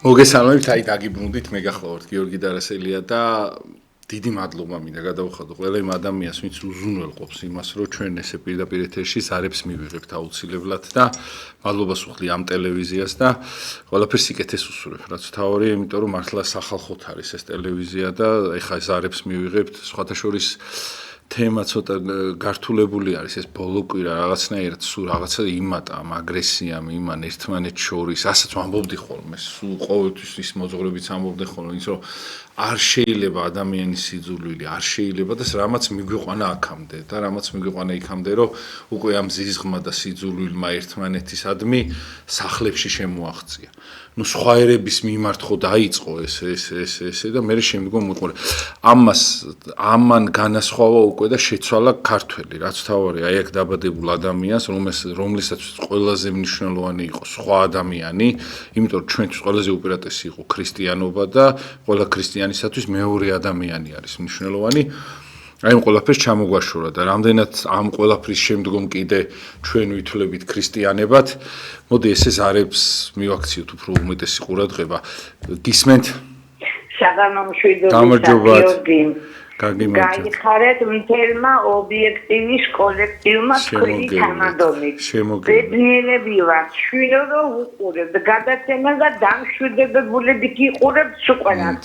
მოგესალმებით, აი დაგიბრუნდით, მე გახლავართ გიორგი დარასელია და დიდი მადლობა მინდა გადავხადო ყველა იმ ადამიანს, ვინც უზრუნველყოფს იმას, რომ ჩვენ ესე პირდაპირ ეთერში ზარებს მივიღებთ აუცილებლად და მადლობას ვუხდი ამ ტელევიზიას და ყველაფერს სიკეთეს უსურვებ, რაც თავარია, იმიტომ რომ მართლა სახალხოთ არის ეს ტელევიზია და ეხლა ზარებს მივიღებთ, სხვათა შორის თემა ცოტა გართულებული არის ეს ბოლო კვირა რაღაცნაირად სულ რაღაცა იმატა ამ აგრესიამ იმან ერთმანეთს შორის ასაც ვამბობდი ხოლმე სულ ყოველთვის ის მოძღვრებიც ამბობდი ხოლმე ის რომ არ შეიძლება ადამიანის სიძულვილი არ შეიძლება და რამაც მიგვიყვანა აქამდე და რამაც მიგვიყვანა იქამდე რომ უკვე ამ ზიზღმა და სიძულვილმა ერთმანეთისადმი სახლებში შემოაღწია ну სხვა ერების მიმართ ხო დაიწყო ეს და მე შემდგომ უყურე ამან განასხვავა უკვე და შეცვალა ქართველი რაც თავარია აი აქ დაბადებულ ადამიანს რომლესაც ყველაზე მნიშვნელოვანი იყო სხვა ადამიანი იმიტომ რომ ჩვენთვის ყველაზე უპირატესი იყო ქრისტიანობა და ყველა ქრისტიანისათვის მეორე ადამიანი არის მნიშვნელოვანი აი ამ ყველაფერს ჩამოგვაშორა და რამდენად ამ ყველაფრის შემდგომ კიდე ჩვენ ვითვლებით ქრისტიანებად მოდი ესე ზარებს მივაქციოთ უფრო უმეტესი ყურადღება გისმენთ გამარჯობათ გაიხარეთ მთელმა ობიექტივის კოლექტივმა თქვენი თანადომით ბედნიერები ვართ შვილო რომ უყურებთ გადაცემას და დამშვიდებულებით იყურებთ სუყვენად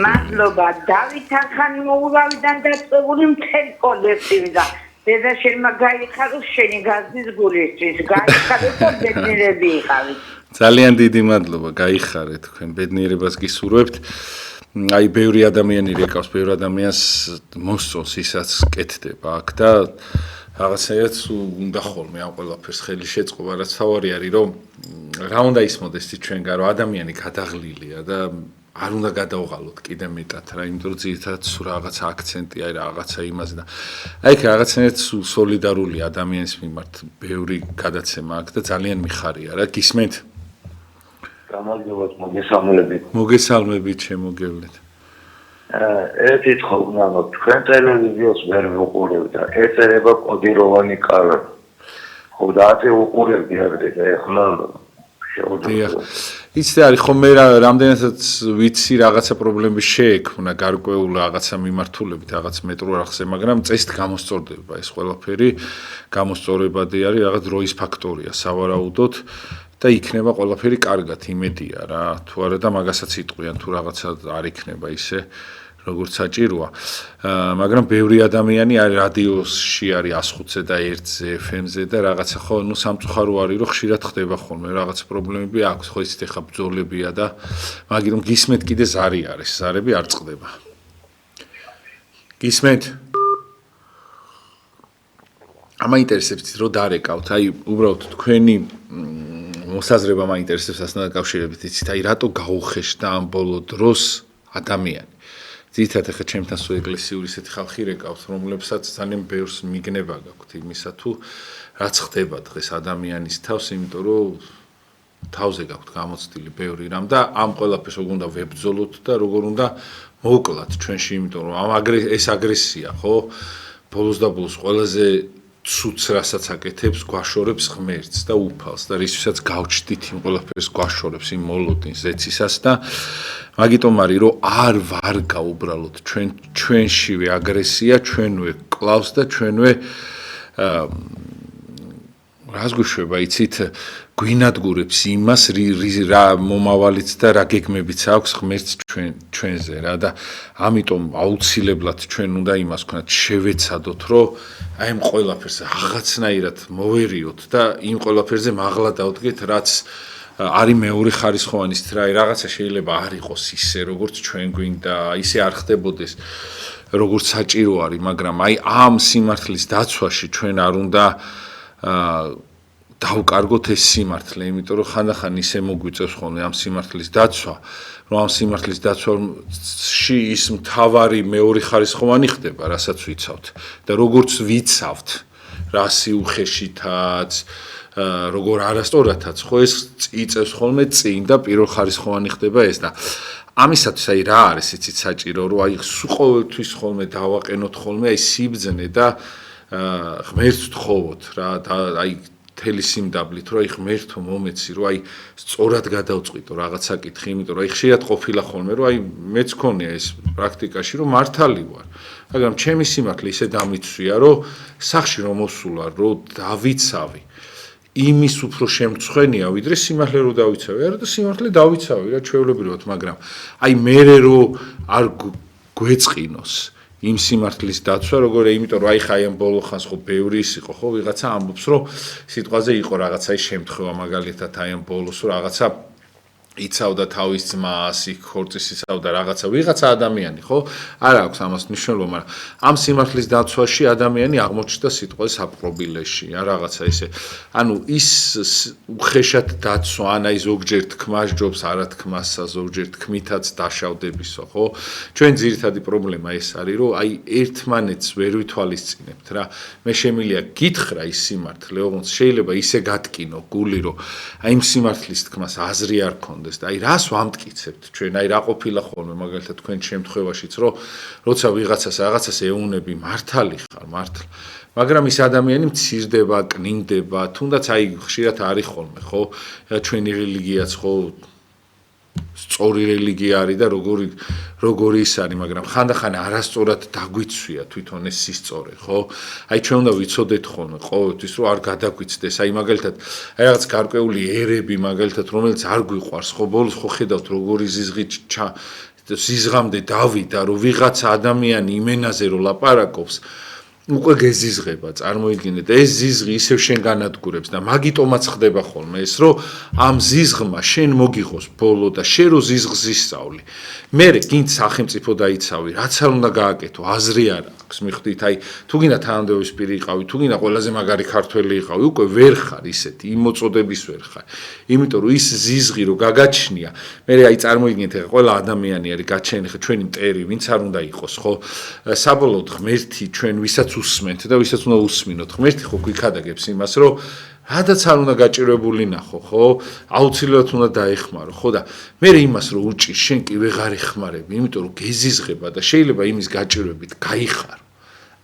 მადლობა დავით ახანი მოურავიდან დაწყებული მთელი კოლექტივი და დედა შენმა გაიხაროს შენი გაზის გულისთვის გაიხარეთ და ბედნიერები იყავით ძალიან დიდი მადლობა გაიხარეთ თქვენ ბედნიერებას გისურვებთ აი ბევრი ადამიანი რეკავს ბევრი ადამიანს მოსწონს ისაც კეთდება აქ და რაღაცააც უნდა ხოლმე ამ ყველაფერს ხელი შეწყობა რაც თავარი არის რომ რა უნდა ისმოდეს ჩვენგან რომ ადამიანი გადაღლილია და არ უნდა გადავღალოთ კიდე მეტად რა იმიტომ რომ ძირითადად სულ რაღაცა აქცენტი აი რაღაცა იმაზე და აი ეს რაღაცნაირად სოლიდარული ადამიანის მიმართ ბევრი გადაცემა აქვს და ძალიან მიხარია რა გისმენთ გამარჯობათ მოგესალმებით. მოგესალმებით შემოგევლეთ. ერთით ხოლმე თქვენ ტელევიზიას ვერ ვუყურებთ და ეწერება კოდიროვანი კალა. ხო და ათე უყურებდი ახლა შეუძლია. იცი არის ხო მე რამდენადაც ვიცი რაღაცა პრობლემები შეექმნა გარკვეულ რაღაცა მიმართულებით რაღაც მეტრო რახზე, მაგრამ წესით გამოსწორდება ეს ყველაფერი, გამოსწორებადი არის რაღაც დროის ფაქტორია სავარაუდოდ. და იქნება ყველაფერი კარგად იმედია რა თუ არა და მაგასაც იტყვიან თუ რაღაცა არ იქნება ისე როგორც საჭიროა მაგრამ ბევრი ადამიანი არის რადიოსში არის 105-ზე და 1-ზე FM-ზე და რაღაცა ხო ნუ სამწუხარო არის რომ ხშირად ხდება ხოლმე რაღაც პრობლემები აქვს ხო ისეთ ხა ბრძოლებია და მაგრამ გისმენთ კიდე ზარი არის ზარები არ წყდება გისმენთ ამაინტერესებს რომ დარეკავთ აი უბრალოდ თქვენი მოსაზრება მაინტერესებს ასთან დაკავშირებით იცით აი რატო გაუხეშდა ამ ბოლო დროს ადამიანი ძირითადად ახლა ჩემთან სულ ეკლესიური ისეთი ხალხი რეკავს რომლებსაც ძალიან ბევრს მიგნება გაქვთ იმისა თუ რაც ხდება დღეს ადამიანის თავს იმიტომ რომ თავზე გაქვთ გამოცდილი ბევრი რამ და ამ ყველაფერს როგორ უნდა ვებრძოლოთ და როგორ უნდა მოუკლათ ჩვენში იმიტომ რომ ამ ეს აგრესია ხო ბოლოს და ბოლოს ყველაზე ცუც რასაც აკეთებს გვაშორებს ღმერთს და უფალს და რისთვისაც გავჩდით იმ ყველაფერს გვაშორებს იმ მოლოდინს ზეცისას და მაგიტომ არის რომ არ ვარგა უბრალოდ ჩვენშივე აგრესია ჩვენვე კლავს და ჩვენვე რას გვიშვება იცით გვინადგურებს იმას რა მომავალიც და რა გეგმებიც აქვს ღმერთს ჩვენზე რა და ამიტომ აუცილებლად ჩვენ უნდა იმას ვქნათ შევეცადოთ რომ აი ამ ყველაფერს რაღაცნაირად მოვერიოთ და იმ ყველაფერზე მაღლა დავდგეთ რაც არის მეორე ხარისხოვანის რა რაღაცა შეიძლება არ იყოს ისე როგორც ჩვენ გვინდა ისე არ ხდებოდეს როგორც საჭირო არის მაგრამ აი ამ სიმართლის დაცვაში ჩვენ არ უნდა დავკარგოთ ეს სიმართლე, იმიტომ რომ ხანდახან ისე მოგვიწევს ხოლმე ამ სიმართლის დაცვა, რომ ამ სიმართლის დაცვაში ის მთავარი მეორე ხარისხოვანი ხდება, რასაც ვიცავთ და როგორც ვიცავთ, რა სიუხეშითაც, როგორ არასწორადაც, ხო ეს იწევს ხოლმე წინ და პირველ ხარისხოვანი ხდება ეს და ამისათვის აი რა არის იცით საჭირო, რომ აი ყოველთვის ხოლმე დავაყენოთ ხოლმე აი სიბძნე და ღმერთს ვთხოვოთ რა და აი მთელი სიმდაბლით, რომ აი ღმერთო მომეცი, რომ აი სწორად გადავწყვიტო რაღაც საკითხი, იმიტომ რომ აი ხშირად ყოფილა ხოლმე, რომ აი მეც ქონია ეს პრაქტიკაში, რომ მართალი ვარ. მაგრამ ჩემი სიმართლე ისე დამიცვია, რომ სახში რომ მოსულა, რომ დავიცავი. იმის უფრო შემწხვენია, ვიდრე სიმართლე რო დავიცავი. არა და სიმართლე დავიცავი რა ჩვეულებრივად, მაგრამ აი მე რო არ გვეწყინოს იმ სიმართლის დაცვა, როგორია, იმიტომ რომ აი ხა ამ ბოლო ხანს ხო ბევრი ის იყო, ხო ვიღაცა ამბობს, რომ სიტყვაზე იყო რაღაცა ის შემთხვევა მაგალითად აი ამ ბოლოს, რომ რაღაცა იცავდა თავის ძმას, იქ ხორცის იცავდა რაღაცა ვიღაცა ადამიანი, ხო? არ აქვს ამას მნიშვნელობა, მაგრამ ამ სიმართლის დაცვაში ადამიანი აღმოჩნდა სიტყვაზე საპყრობილეში, რაღაცა ესე. ანუ ის უხეშად დაცვა, ან აი ზოგჯერ თქმას ჯობს, არა თქმასა, ზოგჯერ თქმითაც დაშავდებისო, ხო? ჩვენ ძირითადი პრობლემა ეს არის, რომ აი ერთმანეთს ვერ ვითვალისწინებთ რა. მე შემიძლია გითხრა ის სიმართლე, ოღონდ შეიძლება ისე გატკინო გული, რომ აი იმ სიმართლის თქმას აზრი არ ქონდეს. აი რას ვამტკიცებთ ჩვენ, აი რა ყოფილა ხოლმე მაგალითად თქვენ შემთხვევაშიც, რომ როცა ვიღაცას რაღაცას ეუნები, მართალი ხარ, მართლა. მაგრამ ის ადამიანი მცირდება, კნინდება, თუნდაც აი ხშირად არის ხოლმე, ხო? ჩვენი რელიგიაც ხო სწორი რელიგია არის და როგორი ის არის, მაგრამ ხანდახან არასწორად დაგვიცვია თვითონ ეს სისწორე, ხო? აი ჩვენ უნდა ვიცოდეთ ხოლმე ყოველთვის, რომ არ გადაგვიცდეს. აი მაგალითად, აი რაღაც გარკვეული ერები მაგალითად, რომელიც არ გვიყვარს, ხო, ბოლოს ხო ხედავთ როგორი ზიზღამდე დავიდა, რომ ვიღაცა ადამიანი იმენაზე რო ლაპარაკობს, უკვე გეზიზღება, წარმოიდგინეთ, ეს ზიზღი ისევ შენ განადგურებს და მაგიტომაც ხდება ხოლმე ეს, რომ ამ ზიზღმა შენ მოგიღოს ბოლო და შენ რო ზიზღს ისწავლი. მერე გინდ სახელმწიფო დაიცავი, რაც არ უნდა გააკეთო, აზრი არ აქვს, მიხვდით, აი, თუ გინდა თანამდებობის პირი იყავი, თუ გინდა ყველაზე მაგარი ქართველი იყავი, უკვე ვერ ხარ ისეთი, იმ მოწოდების ვერ ხარ. იმიტომ რომ ის ზიზღი რო გაგაჩნია, მერე აი წარმოიდგინეთ, ეხლა ყველა ადამიანი არის გაჩენილი, ხა ჩვენი მტერი, ვინც არ უნდა იყოს, ხო? საბოლოოდ ღმერთი ჩვენ ვისაც უსმენთ და ვისაც უნდა უსმინოთ. ღმერთი ხო გვიქადაგებს იმას, რომ რადაც არ უნდა გაჭირებული ნახო, ხო? აუცილებლად უნდა დაეხმარო, ხო და მე იმას რომ უჭირ, შენ კი ვეღარ ეხმარები, იმიტომ რომ გეზიზღება და შეიძლება იმის გაჭირვებით გაიხარო.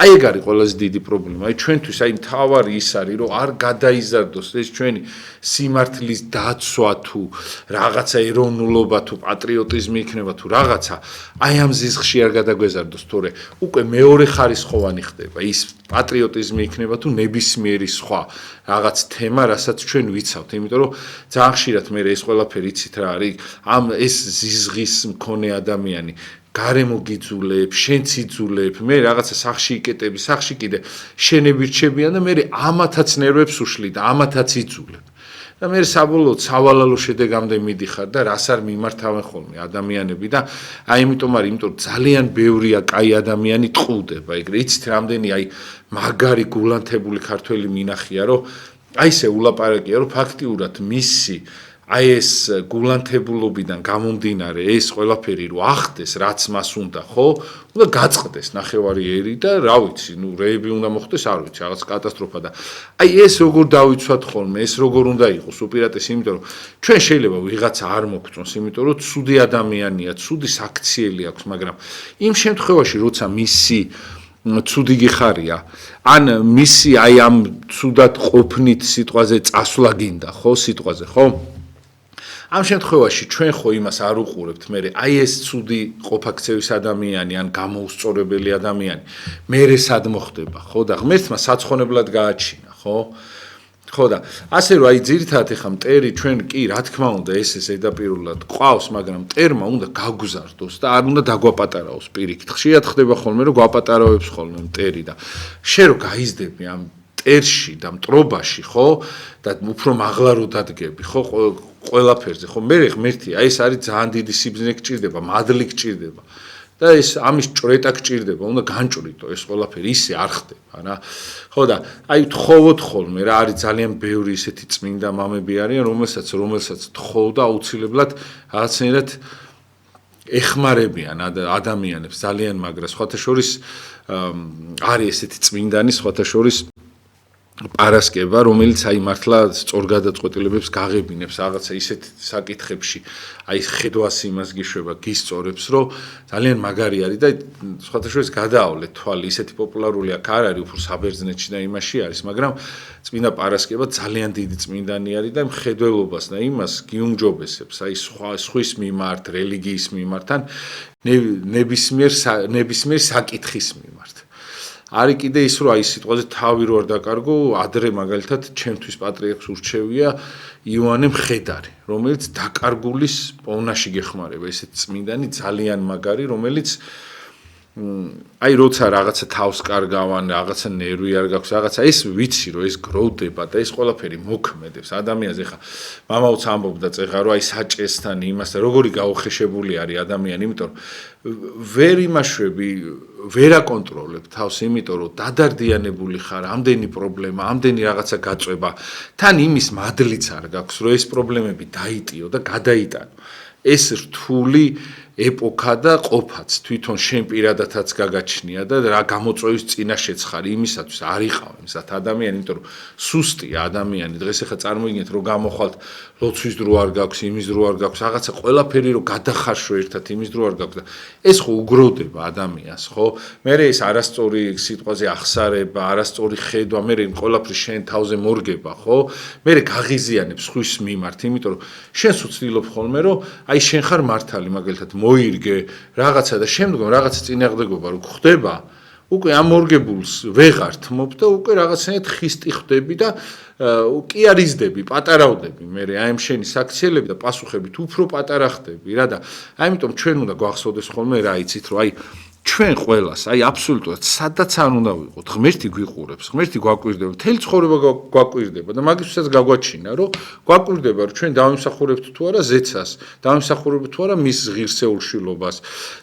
აი ეგ არის ყველაზე დიდი პრობლემა. აი ჩვენთვის აი მთავარი ის არის, რომ არ გადაიზარდოს ეს ჩვენი სიმართლის დაცვა თუ რაღაცა ეროვნულობა თუ პატრიოტიზმი იქნება თუ რაღაცა, აი ამ ზიზღში არ გადაგვეზარდოს, თორე უკვე მეორე ხარისხოვანი ხდება. ის პატრიოტიზმი იქნება თუ ნებისმიერი სხვა რაღაც თემა, რასაც ჩვენ ვიცავთ, იმიტომ რომ ძალიან ხშირად მე ეს ყველაფერი იცით რა არის, ამ ეს ზიზღის მქონე ადამიანი გარემო გიძულებ, შენც იძულებ, მე რაღაცა სახში იკეტები, სახში კიდე შენები რჩებიან და მე ამათაც ნერვებს უშლი და ამათაც იძულებ. და მე საბოლოოდ სავალალო შედეგამდე მიდიხარ და რას არ მიმართავენ ხოლმე ადამიანები და აი იმიტომ არის, იმიტომ ძალიან ბევრია კაი ადამიანი ტყუდება, ეგრე იცით რამდენი აი მაგარი გულანთებული ქართველი მინახია, რომ აი ესე ულაპარაკია, რომ ფაქტიურად მისი აი ეს გულანთებულობიდან გამომდინარე ეს ყველაფერი რო ახდეს, რაც მას უნდა, ხო? უნდა გაწყდეს ნახევარი ერი და რა ვიცი, ნუ რეები უნდა მოხდეს, არ ვიცი, რაღაც კატასტროფა და აი ეს როგორ დავიცვათ ხოლმე, ეს როგორ უნდა იყოს უპირატესი, იმიტომ რომ ჩვენ შეიძლება ვიღაცა არ მოგწონს, იმიტომ რომ ცუდი ადამიანია, ცუდი საქციელი აქვს, მაგრამ იმ შემთხვევაში, როცა მისი ცუდი გიხარია, ან მისი აი ამ ცუდად ყოფნით სიტყვაზე წასვლა გინდა, ხო, სიტყვაზე, ხო? ამ შემთხვევაში ჩვენ ხო იმას არ უყურებთ, მე აი ეს ცუდი ყოფაქცევის ადამიანი ან გამოუსწორებელი ადამიანი, მე სად მოხდება, ხო და ღმერთმა საცხონებლად გააჩინა, ხო? ხო და ასე რომ აი ძირითადად ეხა მტერი ჩვენ კი რა თქმა უნდა ეს ზედაპირულად ყავს, მაგრამ მტერმა უნდა გაგვზარდოს და არ უნდა დაგვაპატარაოს პირიქით. ხშირად ხდება ხოლმე რომ გვაპატარავებს ხოლმე მტერი და შენ რო გაიზდები ამ მტერში და მტრობაში, ხო? და უფრო მაღლა რო დადგები, ხო? ყველაფერზე, ხო? მე ღმერთი, აი ეს არის ძალიან დიდი სიბზნე გჭირდება, მადლი გჭირდება. და ეს ამის ჭრეტა გჭირდება, უნდა განჭრიტო ეს ყველაფერი, ისე არ ხდება რა. ხო და აი თხოვოთ ხოლმე რა, არის ძალიან ბევრი ისეთი წმინდა მამები არიან, რომელსაც თხოვ და აუცილებლად რაღაცნაირად ეხმარებიან ადამიანებს ძალიან, მაგრამ სხვათა შორის არის ესეთი წმინდანი, სხვათა შორის პარასკევა, რომელიც აი მართლა სწორგადაწყვეტილებებს გაღებინებს რაღაცა ისეთ საკითხებში, აი ხედვას იმას გიშვება, გისწორებს, რომ ძალიან მაგარი არის და სხვათა შორის გადაავლეთ თვალი, ისეთი პოპულარული აქ არ არის, უფრო საბერძნეთში და იმაში არის, მაგრამ წმინდა პარასკევა ძალიან დიდი წმინდანი არის და მხედველობას და იმას გიუმჯობესებს, აი სხვის მიმართ, რელიგიის მიმართ ან ნებისმიერ საკითხის მიმართ. არის კიდე ის რომ აი სიტყვაზე თავი რო არ დაკარგო, ადრე მაგალითად ჩემთვის პატრიარქს ურჩევია იოანე მხედარი, რომელიც დაკარგულის პოვნაში გეხმარება, ესეთ წმინდანი ძალიან მაგარი, რომელიც აი როცა რაღაცა თავს კარგავან, რაღაცა ნერვი არ გაქვს, რაღაცა ეს ვიცი რომ ეს გროვდება და ეს ყველაფერი მოქმედებს ადამიანზე. ხა მამაოც ამბობდა წეღა რომ აი საჭესთან იმას და როგორი გაუხეშებული არის ადამიანი, იმიტომ რომ ვერ იმაშვები, ვერ აკონტროლებ თავს, იმიტომ რომ დადარდიანებული ხარ, ამდენი პრობლემა, ამდენი რაღაცა გაწვება, თან იმის მადლიც არ გაქვს, რომ ეს პრობლემები დაიტიო და გადაიტანო. ეს რთული ეპოქა და ყოფაც თვითონ შენ პირადადაც გაგაჩნია და რა გამოწვევის წინაშეც ხარ იმისათვის არ იყავ იმსათ ადამიანი, იმიტომ რომ სუსტია ადამიანი. დღეს ახლა წარმოიდგინეთ რომ გამოხვალთ ლოცვის დრო არ გაქვს, იმის დრო არ გაქვს, რაღაცა ყველაფერი რომ გადახარშო ერთად იმის დრო არ გაქვს და ეს ხო უგროვდება ადამიანს, ხო? მე ეს არასწორი სიტყვაზე ახსარება, არასწორი ხედვა, მე იმ ყველაფრის შენ თავზე მორგება, ხო? მე გაღიზიანებს ხვის მიმართ, იმიტომ რომ შენს უცდილობ ხოლმე რომ აი შენ ხარ მართალი მაგალითად მოირგე რაღაცა და შემდგომ რაღაცა წინააღმდეგობა რო ხდება, უკვე ამ მორგებულს ვეღარ თმობ და უკვე რაღაცნაირად ხისტი ხდები და კი არიზდები, პატარავდები, მე აი ამ შენი საქციელები და პასუხებით უფრო პატარა ხდები რა და აიმიტომ ჩვენ უნდა გვახსოვდეს ხოლმე რა იცით რომ აი ჩვენ ყველას, აი აბსოლუტურად სადაც არ უნდა ვიყოთ, ღმერთი გვიყურებს, ღმერთი გვაკვირდება, მთელი ცხოვრება გვაკვირდება და მაგისთვისაც გაგვაჩინა, რომ გვაკვირდება, რომ ჩვენ დავიმსახურებთ თუ არა ზეცას, დავიმსახურებთ თუ არა მის ღირსეულშილობას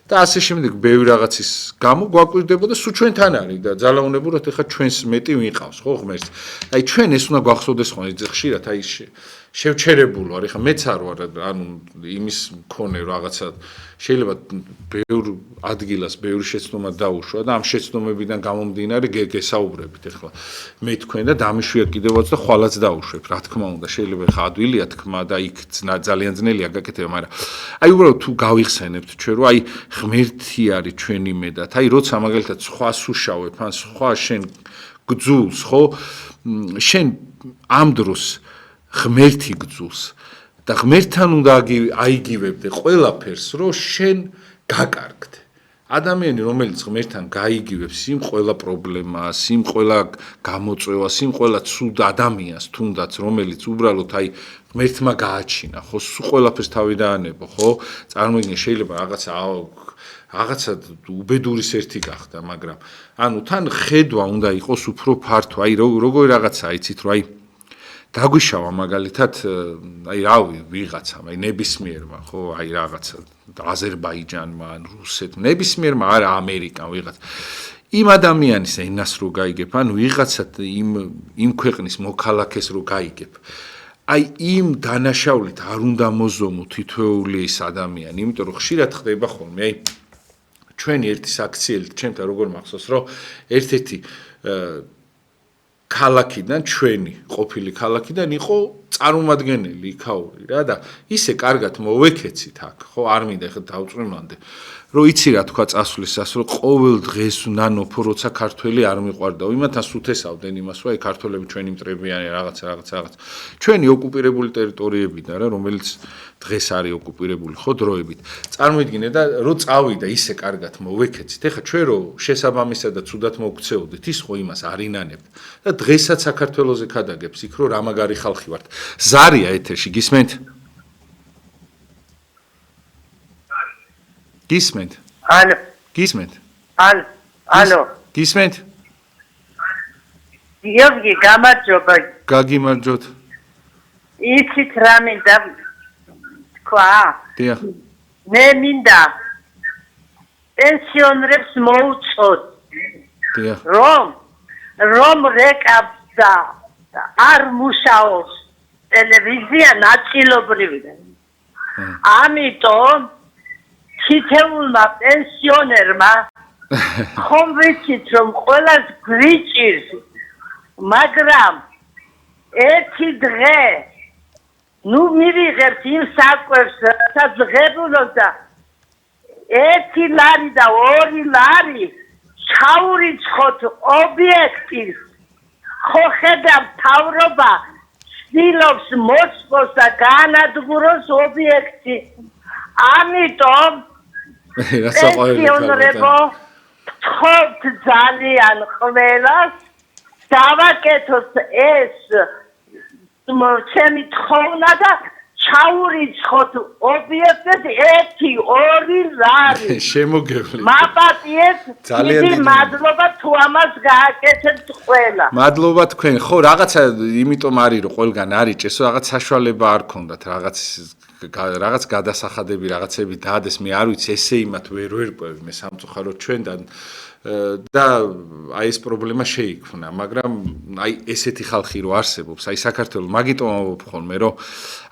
და ასე შემდეგ ბევრი რაღაცის გამო გვაკვირდება და სულ ჩვენთან არის და ძალაუნებურად ეხა ჩვენს მეტი ვიყავს, ხო ღმერთს. აი ჩვენ ეს უნდა გვახსოვდეს ხოლმე ხშირად აი შევჩერებულ ვარ, ეხა მეც არ ვარ, ანუ იმის მქონე რაღაცა შეიძლება ბევრ ადგილას ბევრი შეცდომა დაუშვა და ამ შეცდომებიდან გამომდინარე გესაუბრებით ეხლა მე თქვენ და დამიშვია კიდევაც და ხვალაც დაუშვებ, რა თქმა უნდა, შეიძლება ეხლა ადვილია თქმა და იქ ძალიან ძნელია გაკეთება, მაგრამ აი უბრალოდ თუ გავიხსენებთ ჩვენ რომ აი ღმერთი არის ჩვენი მედად, აი როცა მაგალითად სხვა სუშავებ, ან სხვა შენ გძულს, ხო? შენ ამ დროს ღმერთი გძულს და ღმერთთან უნდა აიგივებდე ყველაფერს, რომ შენ გაკარგდე. ადამიანი, რომელიც ღმერთთან გაიგივებს იმ ყველა პრობლემას, იმ ყველა გამოწვევას, იმ ყველა ცუდ ადამიანს, თუნდაც რომელიც უბრალოდ აი ღმერთმა გააჩინა, ხო, სულ ყველაფერს თავი დაანებო, ხო? წარმოიდგინე, შეიძლება რაღაცა უბედურის ერთი გახდა, მაგრამ ანუ თან ხედვა უნდა იყოს უფრო ფართო, აი როგორი რაღაცა იცით, რომ აი დაგვიშავა მაგალითად აი რავი ვიღაცამ აი ნებისმიერმა ხო აი რაღაცა აზერბაიჯანმა ან რუსეთმა ნებისმიერმა არა ამერიკამ ვიღაცა იმ ადამიანის ენას რო გაიგებ ან ვიღაცა იმ ქვეყნის მოქალაქეს რო გაიგებ აი იმ დანაშაულით არ უნდა მოზომო თითოეული ის ადამიანი იმიტომ რომ ხშირად ხდება ხოლმე აი ჩვენი ერთი საქციელით ჩემთან როგორ მახსოვს რომ ერთ-ერთი ქალაქიდან ჩვენი ყოფილი ქალაქიდან იყო წარმომადგენელი იქაური რა და ისე კარგად მოვეკეცით აქ ხო არ მინდა ხა დავწვიმამდე რომ იცი რა თქვა წასვლისას რომ ყოველ დღეს ნანოფო როცა ქართველი არ მიყვარდაო იმათაც უთესავდნენ იმას რომ აი ქართველები ჩვენი მტრებიანი რაღაცა ჩვენი ოკუპირებული ტერიტორიებიდან რა რომელიც დღეს არის ოკუპირებული ხო დროებით წარმოიდგინე და რომ წავიდა ისე კარგად მოვეკეცით ეხა ჩვენ რო შესაბამისად და ცუდად მოგქცეოდით ის ხო იმას არ ინანებთ და დღესაც საქართველოზე ქადაგებს იქ რომ რა მაგარი ხალხი ვართ ზარია ეთერში გისმენთ გისმენთ ალო გისმენთ ალო გისმენთ გიორგი გამარჯობა გაგიმარჯოთ იცით რა მინდა თქვა დიახ მე მინდა პენსიონერებს მოუწოდ დიახ რომ რეკაბსა არ მუშაობს ტელევიზია ნაწილობრივი ამიტომ თითეულმა პენსიონერმა ხომ ვიცით რომ ყველას გვიჭირს მაგრამ ერთი დღე ნუ მივიღებთ იმ საკვებს სადაც ღებულობ და 1 ლარი და 2 ლარი ჩაურიცხოთ ობიექტის ხო ხედა მთავრობა ცდილობს მოსწოს და გაანადგუროს ობიექტი ამიტომ პენსიონერებო ვთხოვთ ძალიან ყველას დავაკეთოთ ეს ჩემი თხოვნა და ჩაურიცხოთ ობიექტებს 1-2 ლარი შემოგევლით მაპატიეთ დიდი მადლობა თუ ამას გააკეთებთ ყველა მადლობა თქვენ ხო რაღაცა იმიტომ არის რომ ყველგან არის ჭესო რაღაც საშუალება არ ქონდათ რაღაც გადასახადები რაღაცები დადეს მე არ ვიცი ესე იმათ ვერ ვერკვევი მე სამწუხაროდ ჩვენთან და აი ეს პრობლემა შეიქმნა მაგრამ აი ესეთი ხალხი რო არსებობს აი საქართველოს მაგიტომ ამბობ ხოლმე რომ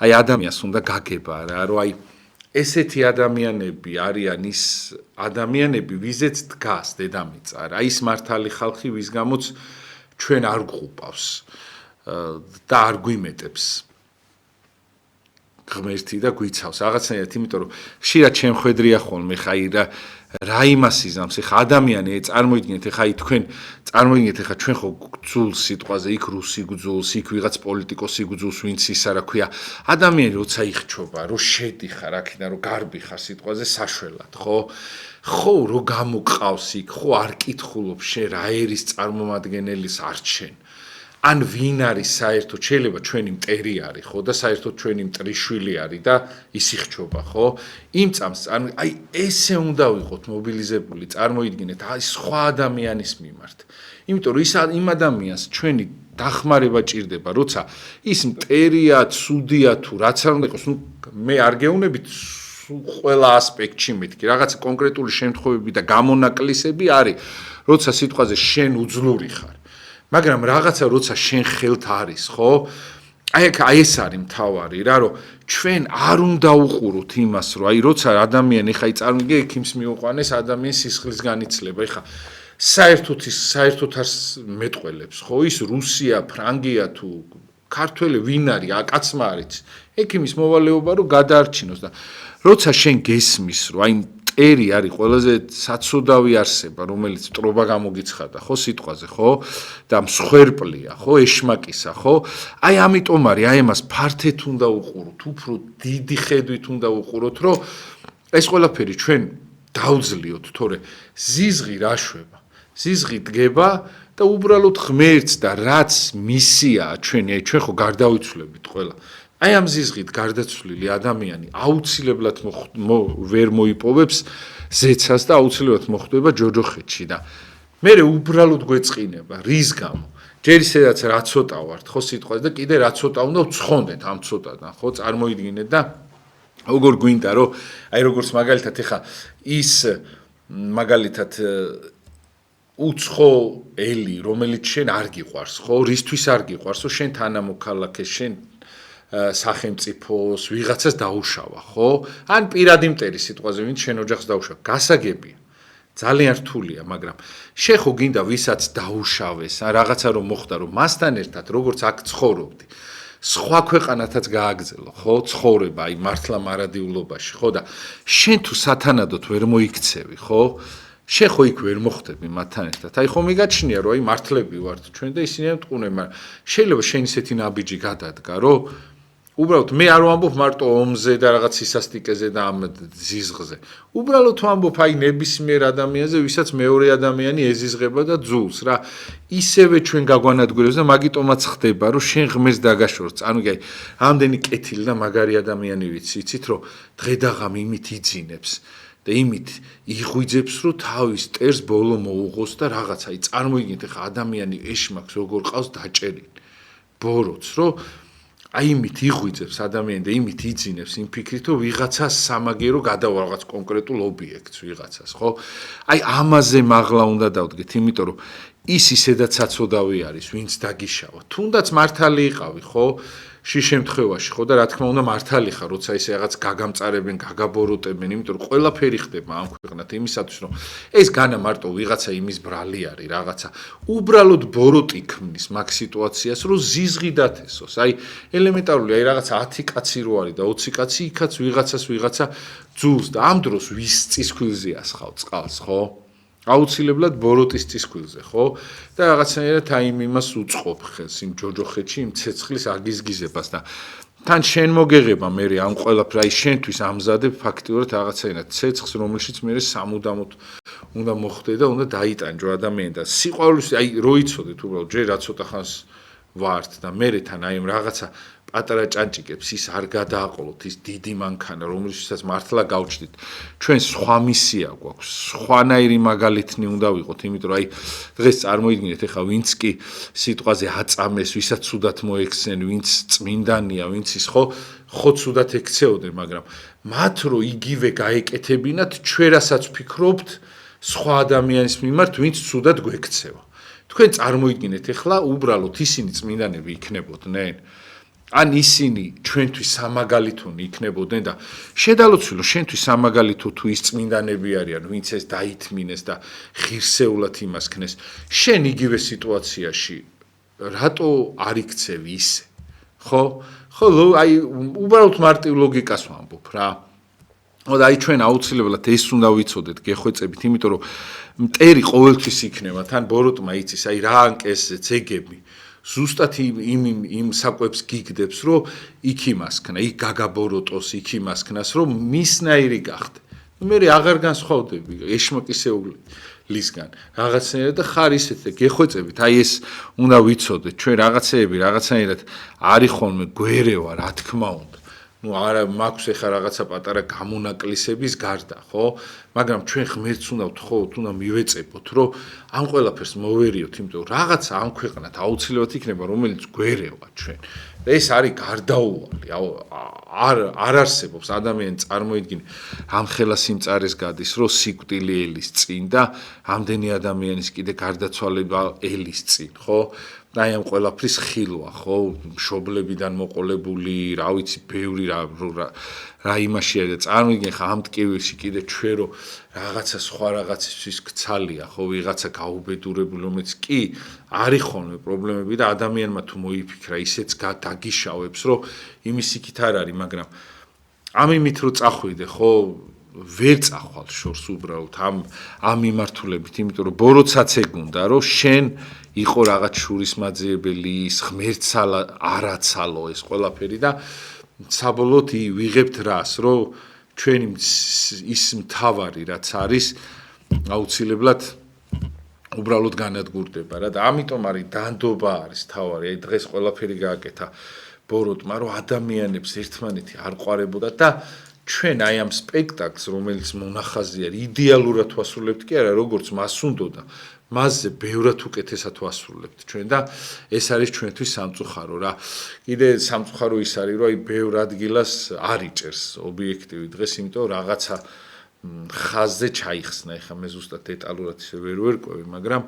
აი ადამიანს უნდა გაგება რა რომ აი ესეთი ადამიანები არიან ის ადამიანები ვიზეც დგას დედამიწა რა ის მართალი ხალხი ვის გამოც ჩვენ არ გყუპავს და არ გვიმეტებს ღმერთი და გვიცავს რაღაცნაირად იმიტომ რომ ხშირად შემხედრია ხოლმე ხაი რა იმას იზამს ეხა ადამიანი წარმოიდგინეთ ეხა თქვენ წარმოიდგინეთ ეხა ჩვენ ხო გძულ სიტყვაზე იქ რუსი გძულს იქ ვიღაც პოლიტიკოსი გძულს ვინც ისა რა ქვია ადამიანი როცა იხჩობა რომ შედიხარ აქედან რომ გარბი ხარ სიტყვაზე საშველად ხო რო გამოყავს იქ ხო არ კითხულობ შენ რა ერის წარმომადგენელის არჩენ ან ვინ არის საერთოდ შეიძლება ჩვენი მტერი არის ხო და საერთოდ ჩვენი მტრიშვილი არის და ის იხჩობა ხო იმ წამს აი ესე უნდა ვიყოთ მობილიზებული წარმოიდგინეთ აი სხვა ადამიანის მიმართ იმიტომ რომ იმ ადამიანს ჩვენი დახმარება ჭირდება როცა ის მტერია ცუდია თუ რაც არ უნდა იყოს ნუ მე არ გეუბნებით ყველა ასპექტში მეთქი რაღაც კონკრეტული შემთხვევები და გამონაკლისები არის როცა სიტყვაზე შენ უძლური ხარ მაგრამ რაღაცა როცა შენ ხელთ არის ხო აი ეს არის მთავარი რა რომ ჩვენ არ უნდა უყუროთ იმას რომ აი როცა ადამიანი ხაი წარმოგე ექიმს მიუყვანეს ადამიანის სისხლის განიცლება ეხა საერთოდ არ მეტყველებს ხო ის რუსია ფრანგია თუ ქართველი ვინ არის აკაცმა არის ექიმის მოვალეობა რომ გადაარჩინოს და როცა შენ გესმის რომ აი მტერი არის ყველაზე საცოდავი არსება რომელიც ტრობა გამოგიცხადა ხო სიტყვაზე ხო და მსხვერპლია ხო ეშმაკისა ხო აი ამიტომ არის აი ამას ფართეთ უნდა უყუროთ უფრო დიდი ხედვით უნდა უყუროთ რომ ეს ყველაფერი ჩვენ დაუძლიოთ თორე ზიზღი რა შვება ზიზღი დგება და უბრალოდ ღმერთს და რაც მისიაა ჩვენი აი ჩვენ ხო გარდავიცვლებით ყველა აი ამ ზიზღით გარდაცვლილი ადამიანი აუცილებლად ვერ მოიპოვებს ზეცას და აუცილებლად მოხვდება ჯოჯოხეთში და მე უბრალოდ გვეწყინება რის გამო ჯერ ისედაც რა ცოტა ვართ ხო სიტყვაზე და კიდე რა ცოტა უნდა ვცხონდეთ ამ ცოტადან ხო წარმოიდგინეთ და როგორ გვინდა რომ აი როგორც მაგალითად ეხა ის მაგალითად უცხო ელი რომელიც შენ არ გიყვარს ხო რისთვის არ გიყვარს რომ შენ თანამოქალაქე შენ სახელმწიფოს ვიღაცას დაუშავა, ხო? ან პირადი მტერი სიტყვაზე ვინც შენ ოჯახს დაუშავა, გასაგებია. ძალიან რთულია, მაგრამ შენ ხო გინდა ვისაც დაუშავეს, ან რაღაცა რომ მოხდა, რომ მასთან ერთად როგორც აქ ცხოვრობდი, სხვა ქვეყანათაც გააგზელო, ხო? ცხოვრება, აი მართლა მარადიულობაში, ხო და შენ თუ სათანადოდ ვერ მოიქცევი, ხო? შენ ხო იქ ვერ მოხვდები მათთან ერთად. აი ხომ მიგაჩნია რომ აი მართლები ვართ ჩვენ და ისინი ამტყუნებენ, მაგრამ შეიძლება შენ ისეთი ნაბიჯი გადადგა, რომ უბრალოდ მე არ ვამბობ მარტო ომზე და რაღაც სისასტიკეზე და ამ ზიზღზე. უბრალოდ ვამბობ აი ნებისმიერ ადამიანზე, ვისაც მეორე ადამიანი ეზიზღება და ძულს რა. ისევე ჩვენ გაგვანადგურებს და მაგიტომაც ხდება, რომ შენ ღმერთს დაგაშორს. ანუ კი აი ამდენი კეთილი და მაგარი ადამიანი ვიცით, რომ დღედაღამ იმით იძინებს. და იმით იღვიძებს რომ თავის ტერს ბოლო მოუღოს და რაღაც აი წარმოიდგინეთ ხა ადამიანი ეშმაკს როგორ ყავს დაჭერილი ბოროტს რომ აი იმით იღვიძებს ადამიანი და იმით იძინებს იმ ფიქრით რომ ვიღაცას სამაგერო გადავა რაღაც კონკრეტულ ობიექტს ვიღაცას ხო აი ამაზე მაღლა უნდა დავდგეთ იმიტომ რომ ის ისედაც საცოდავი არის ვინც დაგიშავა თუნდაც მართალი იყავი ხო შემთხვევაში ხო და რა თქმა უნდა მართალი ხარ, როცა ისე რაღაც გაგამწარებენ, გაგაბოროტებენ, იმიტომ რომ ყველაფერი ხდება ამ ქვეყნად იმისათვის, რომ ეს განა მარტო ვიღაცა იმის ბრალი არის, რაღაცა უბრალოდ ბოროტი ქმნის მაგ სიტუაციას, რომ ზიზღი დათესოს. აი ელემენტარული, აი რაღაცა 10 კაცი რო არის და 20 კაცი იქაც ვიღაცა ძულს და ამ დროს ვის წისქვილზე ასხავ წყალს, ხო? აუცილებლად ბოროტის წისქვილზე, ხო? და რაღაცნაირად აი იმას უწყობ ხელს იმ ჯოჯოხეთში, იმ ცეცხლის აგიზგიზებას და თან შენ მოგეღება მე ამ ყველაფერს, აი შენთვის ამზადებ ფაქტიურად რაღაცნაირად ცეცხლს, რომელშიც მე სამუდამოდ უნდა მოხდე და უნდა დაიტანჯო ადამიანი და სიყვარულის აი რო იცოდეთ უბრალოდ ჯერ რა ცოტა ხანს ვართ და მე თან აი ამ რაღაცა პატარა ჭანჭიკებს ის არ გადააყოლოთ ის დიდი მანქანა რომელშიც მართლა გავჩდით ჩვენ სხვა მისია გვაქვს სხვანაირი მაგალითნი უნდა ვიყოთ იმიტომ რომ აი დღეს წარმოიდგინეთ ეხა ვინც კი სიტყვაზე აწამეს ვისაც ცუდად მოექცენ ვინც წმინდანია ვინც ის ხო ცუდად ექცეოდნენ მაგრამ მათ რო იგივე გაეკეთებინათ ჩვენ რასაც ვფიქრობთ სხვა ადამიანის მიმართ ვინც ცუდად გვექცევა თქვენ წარმოიდგინეთ ეხლა უბრალოდ ისინი წმინდანები იქნებოდნენ ან ისინი ჩვენთვის სამაგალითონი იქნებოდნენ და შედალოცვილო შენთვის სამაგალითო თუ ის წმინდანები არიან ვინც ეს დაითმინეს და ღირსეულად იმას ქნეს შენ იგივე სიტუაციაში რატო არ იქცევი ისე ხო აი უბრალოდ მარტივ ლოგიკას ვამბობ რა და აი ჩვენ აუცილებლად ეს უნდა ვიცოდეთ გეხვეწებით იმიტომ რომ მტერი ყოველთვის იქნება თან ბოროტმა იცის აი რა ანკესზე ზეგები ზუსტად იმ საკვებს გიგდებს რომ იქ იმასქნა იქ გაგაბოროტოს იქ იმასქნას რომ მისნაირი გახდე მე აღარ განსხვავდები ეშმაკისეულისგან რაღაცნაირად და ხარ ისეთ და გეხვეწებით აი ეს უნდა ვიცოდეთ ჩვენ რაღაცეები რაღაცნაირად არის ხოლმე გვერევა რა თქმა უნდა ну არა მაქვს ეხა რაღაცა პატარა გამონაკლისების გარდა ხო მაგრამ ჩვენ ღმერთს უნდა ვთხოვოთ უნდა მივეწებოთ რომ ამ ყველაფერს მოვერიოთ იმიტომ რომ რაღაცა ამ ქვეყნად აუცილებლად იქნება რომელიც გვერევა ჩვენ და ეს არის გარდაუვალი არ არსებობს ადამიანი წარმოიდგინე ამ ხელა სიმწარეს გადის რომ სიკვდილი ელის წინ და ამდენი ადამიანის კიდე გარდაცვალება ელის წინ ხო და აი ამ ყველაფრის ხილვა ხო მშობლებიდან მოყოლებული რა ვიცი ბევრი რა იმაში არის წარმოიდგინე ხა ამ ტკივილში კიდე ჩვენ რომ რაღაცა სხვა რაღაცისთვის გცალია ხო ვიღაცა გაუბედურებული რომელიც კი არის ხოლმე პრობლემები და ადამიანმა თუ მოიფიქრა ისეც დაგიშავებს რომ იმის იქით არ არის მაგრამ ამ იმით რომ წახვიდე ხო ვერ წახვალ შორს უბრალოდ ამ მიმართულებით იმიტომ რომ ბოროტსაც ეგუნდა რომ შენ იყო რაღაც შურის მაძიებელი ის ღმერთს არაცალო ეს ყველაფერი და საბოლოოდ ვიღებთ რას რომ ჩვენი ის მთავარი რაც არის აუცილებლად უბრალოდ განადგურდება რა და ამიტომ არის დანდობა არის თავარი აი დღეს ყველაფერი გააკეთა ბოროტმა რომ ადამიანებს ერთმანეთი არ ყვარებოდა და ჩვენ აი ამ სპექტაკლს რომელიც მონახაზი არის იდეალურად ვასრულებთ კი არა როგორც მას უნდოდა მასზე ბევრად უკეთესად ვასრულებთ ჩვენ და ეს არის ჩვენთვის სამწუხარო რა კიდე სამწუხარო ის არის რომ აი ბევრ ადგილას არ იჭერს ობიექტივი დღეს იმიტომ რაღაცა ხაზზე ჩაიხსნა ეხა მე ზუსტად დეტალურად ისე ვერ ვერკვევი მაგრამ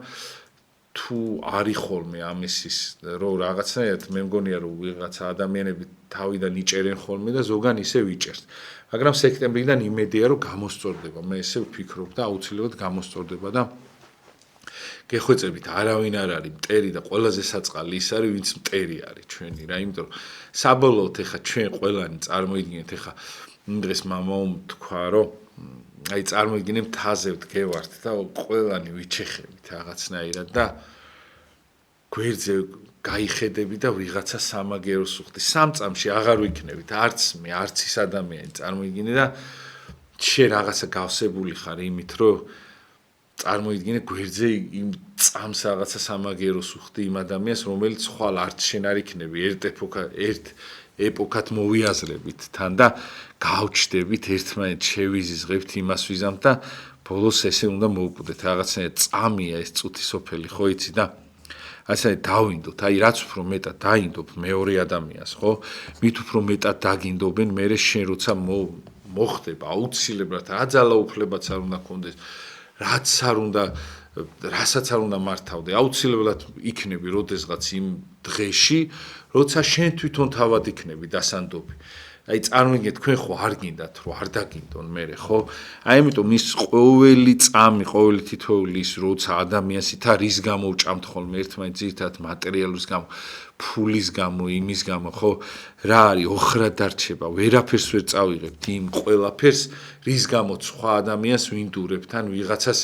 თუ არის ხოლმე ამისის რომ რაღაცნაირად მე მგონია რომ ვიღაცა ადამიანები თავიდან იჭერენ ხოლმე და ზოგან ისე ვიჭერს მაგრამ სექტემბრიდან იმედია რომ გამოსწორდება მე ესე ვფიქრობ და აუცილებლად გამოსწორდება და გეხვეწებით არავინ არ არის მტერი და ყველაზე საწყალი ის არის ვინც მტერი არის ჩვენი რა იმიტომ რომ საბოლოოდ ეხა ჩვენ ყველანი წარმოიდგინეთ ეხა დღეს მამაომ თქვა რომ აი წარმოიდგინე მთაზე ვდგევართ და ყველანი ვიჩეხებით რაღაცნაირად და გვერდზე გაიხედები და ვიღაცა სამაგეროს უხდი სამ წამში აღარ ვიქნებით არც მე არც ის ადამიანი წარმოიდგინე და შენ რაღაცა გავსებული ხარ იმით რომ წარმოიდგინე გვერდზე იმ წამს რაღაცა სამაგეროს უხდი იმ ადამიანს რომელიც ხვალ არც შენ არ იქნები ერთ ეპოქად მოვიაზრებით თან და გავჩდებით ერთმანეთს შევიზიზღებთ იმას ვიზამთ და ბოლოს ესე უნდა მოვკვდეთ რაღაცნაირად წამია ეს წუთი სოფელი ხო იცი და ასე დავინდოთ აი რაც უფრო მეტად დაინდობ მეორე ადამიანს ხო მით უფრო მეტად დაგინდობენ მე შენ როცა მოხდება აუცილებლად რა ძალაუფლებაც არ უნდა გქონდეს რასაც არ უნდა მართავდე, აუცილებლად იქნები როდესღაც იმ დღეში, როცა შენ თვითონ თავად იქნები დასანდობი. აი წარმოგიდგენთ, თქვენ ხო არ გინდათ, რომ არ დაგინდონ მერე, ხო? აი ამიტომ ის ყოველი წამი, ყოველი თითოეული ის როცა ადამიანს თა რის გამო უჭამთ ხოლმე ერთმანეთს ძირითადად მატერიალურის გამო, ფულის გამო, იმის გამო, ხო? რა არის ოხრად დარჩება, ვერაფერს ვერ წავიღებთ იმ ყველაფერს, რის გამოც სხვა ადამიანს ვინდურებთ ან ვიღაცას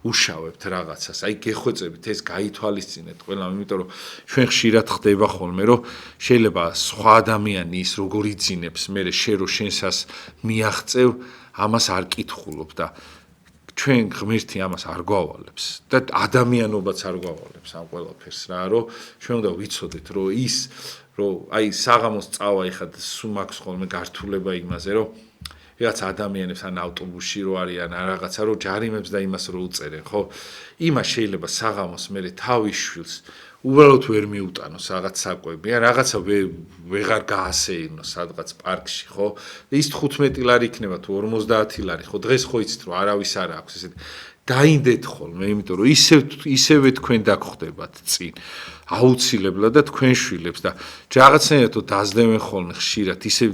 უშავებთ რაღაცას. აი გეხვეწებით ეს გაითვალისწინეთ ყველამ, იმიტომ რომ ჩვენ ხშირად ხდება ხოლმე, რომ შეიძლება სხვა ადამიანი ის როგორ იძინებს, მე შენ რო შენსას მიაღწევ, ამას არ კითხულობ და ჩვენ ღმერთი ამას არ გვავალებს და ადამიანობაც არ გვავალებს ამ ყველაფერს რა, რომ ჩვენ უნდა ვიცოდეთ, რომ ის რომ აი საღამოს წავა ეხლა სულ მაქვს ხოლმე გართულება იმაზე, რომ რაღაც ადამიანებს ან ავტობუსში რო არიან ან რაღაცა რო ჯარიმებს და იმას რო უწერენ, ხო? იმას შეიძლება საღამოს მე თავის შვილს უბრალოდ ვერ მიუტანოს რაღაც საკვები, ან რაღაცა ვეღარ გაასეირნოს სადღაც პარკში, ხო? ის 15 ლარი იქნება თუ 50 ლარი, ხო? დღეს ხო იცით რომ არავის არ აქვს ესეთ დაინდეთ ხოლმე, იმიტომ რომ ისევე თქვენ დაგხვდებათ წინ. აუცილებლად და თქვენ შვილებს და რაღაცნაირად დაძლებენ ხოლმე ხშირად ისე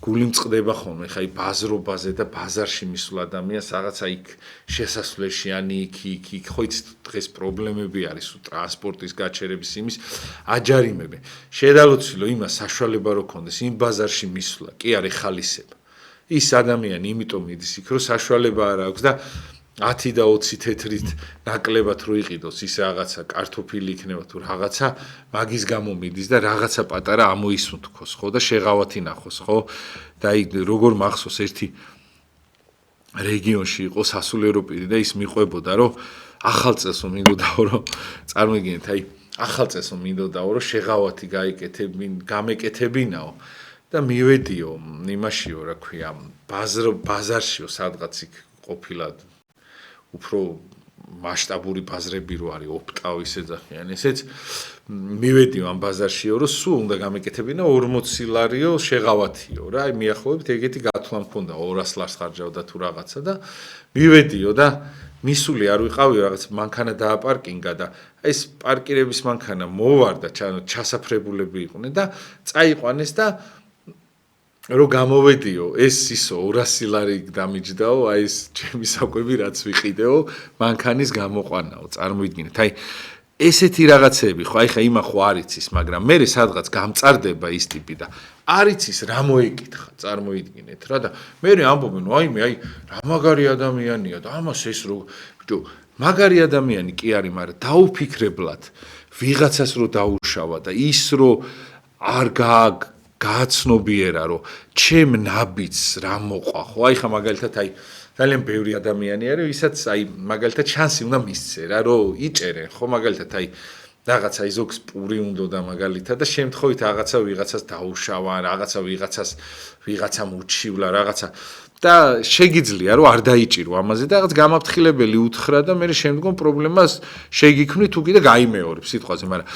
გული მწყდება ხოლმე, ხა ბაზრობაზე და ბაზარში მისულ ადამიანს რაღაცა იქ შესასვლელში ან იქ ხო იცით დღეს პრობლემები არის ტრანსპორტის გაჩერების იმის აჯარიმებენ. შედალოცილო იმას საშუალება რო ქონდეს იმ ბაზარში მისვლა, კი არ ეხალისება. ის ადამიანი იმიტომ მიდის იქ რომ საშუალება არ აქვს და 10 და 20 თეთრით ნაკლებად რო იყიდოს ის რაღაცა კარტოფილი იქნება თუ რაღაცა მაგის გამო მიდის და რაღაცა პატარა ამოისუნთქოს ხო და შეღავათი ნახოს ხო და აი როგორ მახსოვს ერთი რეგიონში იყო სასულიერო პირი და ის მიყვებოდა რომ ახალ წელს მინდოდაო რომ წარმოგიდგენთ აი ახალ წელს მინდოდაო რომ შეღავათი გამეკეთებინაო და მივედიო იმაშიო რა ქვია ბაზარშიო სადღაც იქ ყოფილა უფრო მასშტაბური ბაზრები რო არის ოპტავის ეძახიან ესეც მივედიო ამ ბაზარშიო რომ სულ უნდა გამეკეთებინა 40 ლარიო შეღავათიო რა აი მიახლოებით ეგეთი გათვლა მქონდა 200 ლარს ხარჯავდა თუ რაღაცა და მივედიო და მისული არ ვიყავი რაღაც მანქანა დააპარკინგა და ეს პარკირების მანქანა მოვარდა ჩასაფრებულები იყვნენ და წაიყვანეს და რო გამოვედიო ეს ისო 200 ლარი დამიჯდაო აი ეს ჩემი საკვები რაც ვიყიდეო მანქანის გამოყვანაო წარმოიდგინეთ აი ესეთი რაღაცები ხო აი ხა იმა ხო არ იცის მაგრამ მე სადღაც გამწარდება ის ტიპი და არ იცის რა მოეკითხა წარმოიდგინეთ რა და მე ამბობენ აი მე აი რა მაგარი ადამიანია და ამას ეს რო ბიჭო მაგარი ადამიანი კი არის მაგრამ დაუფიქრებლად ვიღაცას რო დაუშავა და ის რო არ გააცნობიერა რომ ჩემ ნაბიჯს რა მოყვა ხო აი ხა მაგალითად აი ძალიან ბევრი ადამიანი არის ვისაც აი მაგალითად შანსი უნდა მისცე რა რომ იჭერენ ხო მაგალითად აი რაღაცა იზოქს პური უნდა და მაგალითად და შემთხვევით რაღაცა ვიღაცას დაუშავა რაღაცა ვიღაცამ უჩივლა რაღაცა და შეგიძლია რომ არ დაიჭირო ამაზე და რაღაც გამაფრთხილებელი უთხრა და მე შემდგომ პრობლემას შეგიქმნი თუ კიდე გაიმეორებ სიტყვაზე მაგრამ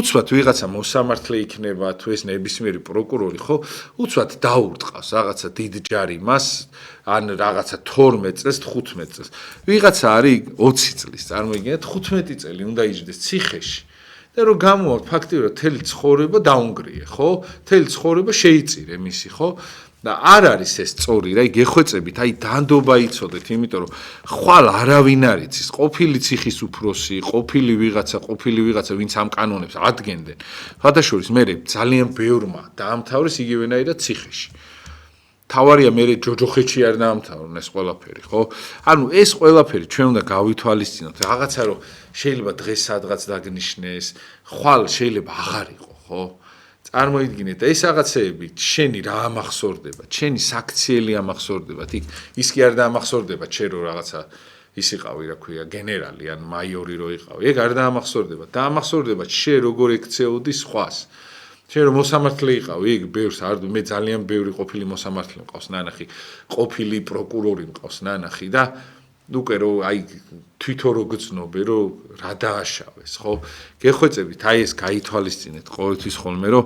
უცბად ვიღაცა მოსამართლე იქნება თუ ეს ნებისმიერი პროკურორი ხო უცბად დაურტყავს რაღაცა დიდ ჯარიმას ან რაღაცა 12 წელს 15 წელს ვიღაცა არის 20 წლის წარმოიდგინეთ 15 წელი უნდა იჯდეს ციხეში და რომ გამოვართ ფაქტიურად თელი ცხოვრება დაუნგრიე ხო თელი ცხოვრება შეიწირე მისი ხო და არ არის ეს სწორი რა გეხვეწებით აი დანდობა იცოდეთ იმიტომ რომ ხვალ არავინ არ იცის ყოფილი ციხის უფროსი ყოფილი ვიღაცა ვინც ამ კანონებს ადგენდნენ ფათაშორის მე ძალიან ბევრმა დაამთავრეს იგივენაირად ციხეში თავარია მე ჯოჯოხეთში არ დაამთავრონ ეს ყველაფერი ხო ანუ ეს ყველაფერი ჩვენ უნდა გავითვალისწინოთ რაღაცა რომ შეიძლება დღეს სადღაც დაგნიშნეს ხვალ შეიძლება აღარ იყო ხო წარმოიდგინეთ ეს რაღაცეები შენი რა ამახსოვრდება შენი საქციელი ამახსოვრდება ის კი არ დაამახსოვრდება შენ რო რაღაცა ის იყავი რა ქვია გენერალი ან მაიორი რო იყავი ეგ არ დაამახსოვრდება დაამახსოვრდება შენ როგორ ექცეოდი სხვას შენ რომ მოსამართლე იყავი ეგ ბევრს არ მე ძალიან ბევრი ყოფილი მოსამართლე მყავს ნანახი ყოფილი პროკურორი მყავს ნანახი და უკვე რო აი თვითონ რო გწნობე რომ რა დააშავეს ხო გეხვეწებით აი ეს გაითვალისწინეთ ყოველთვის ხოლმე რომ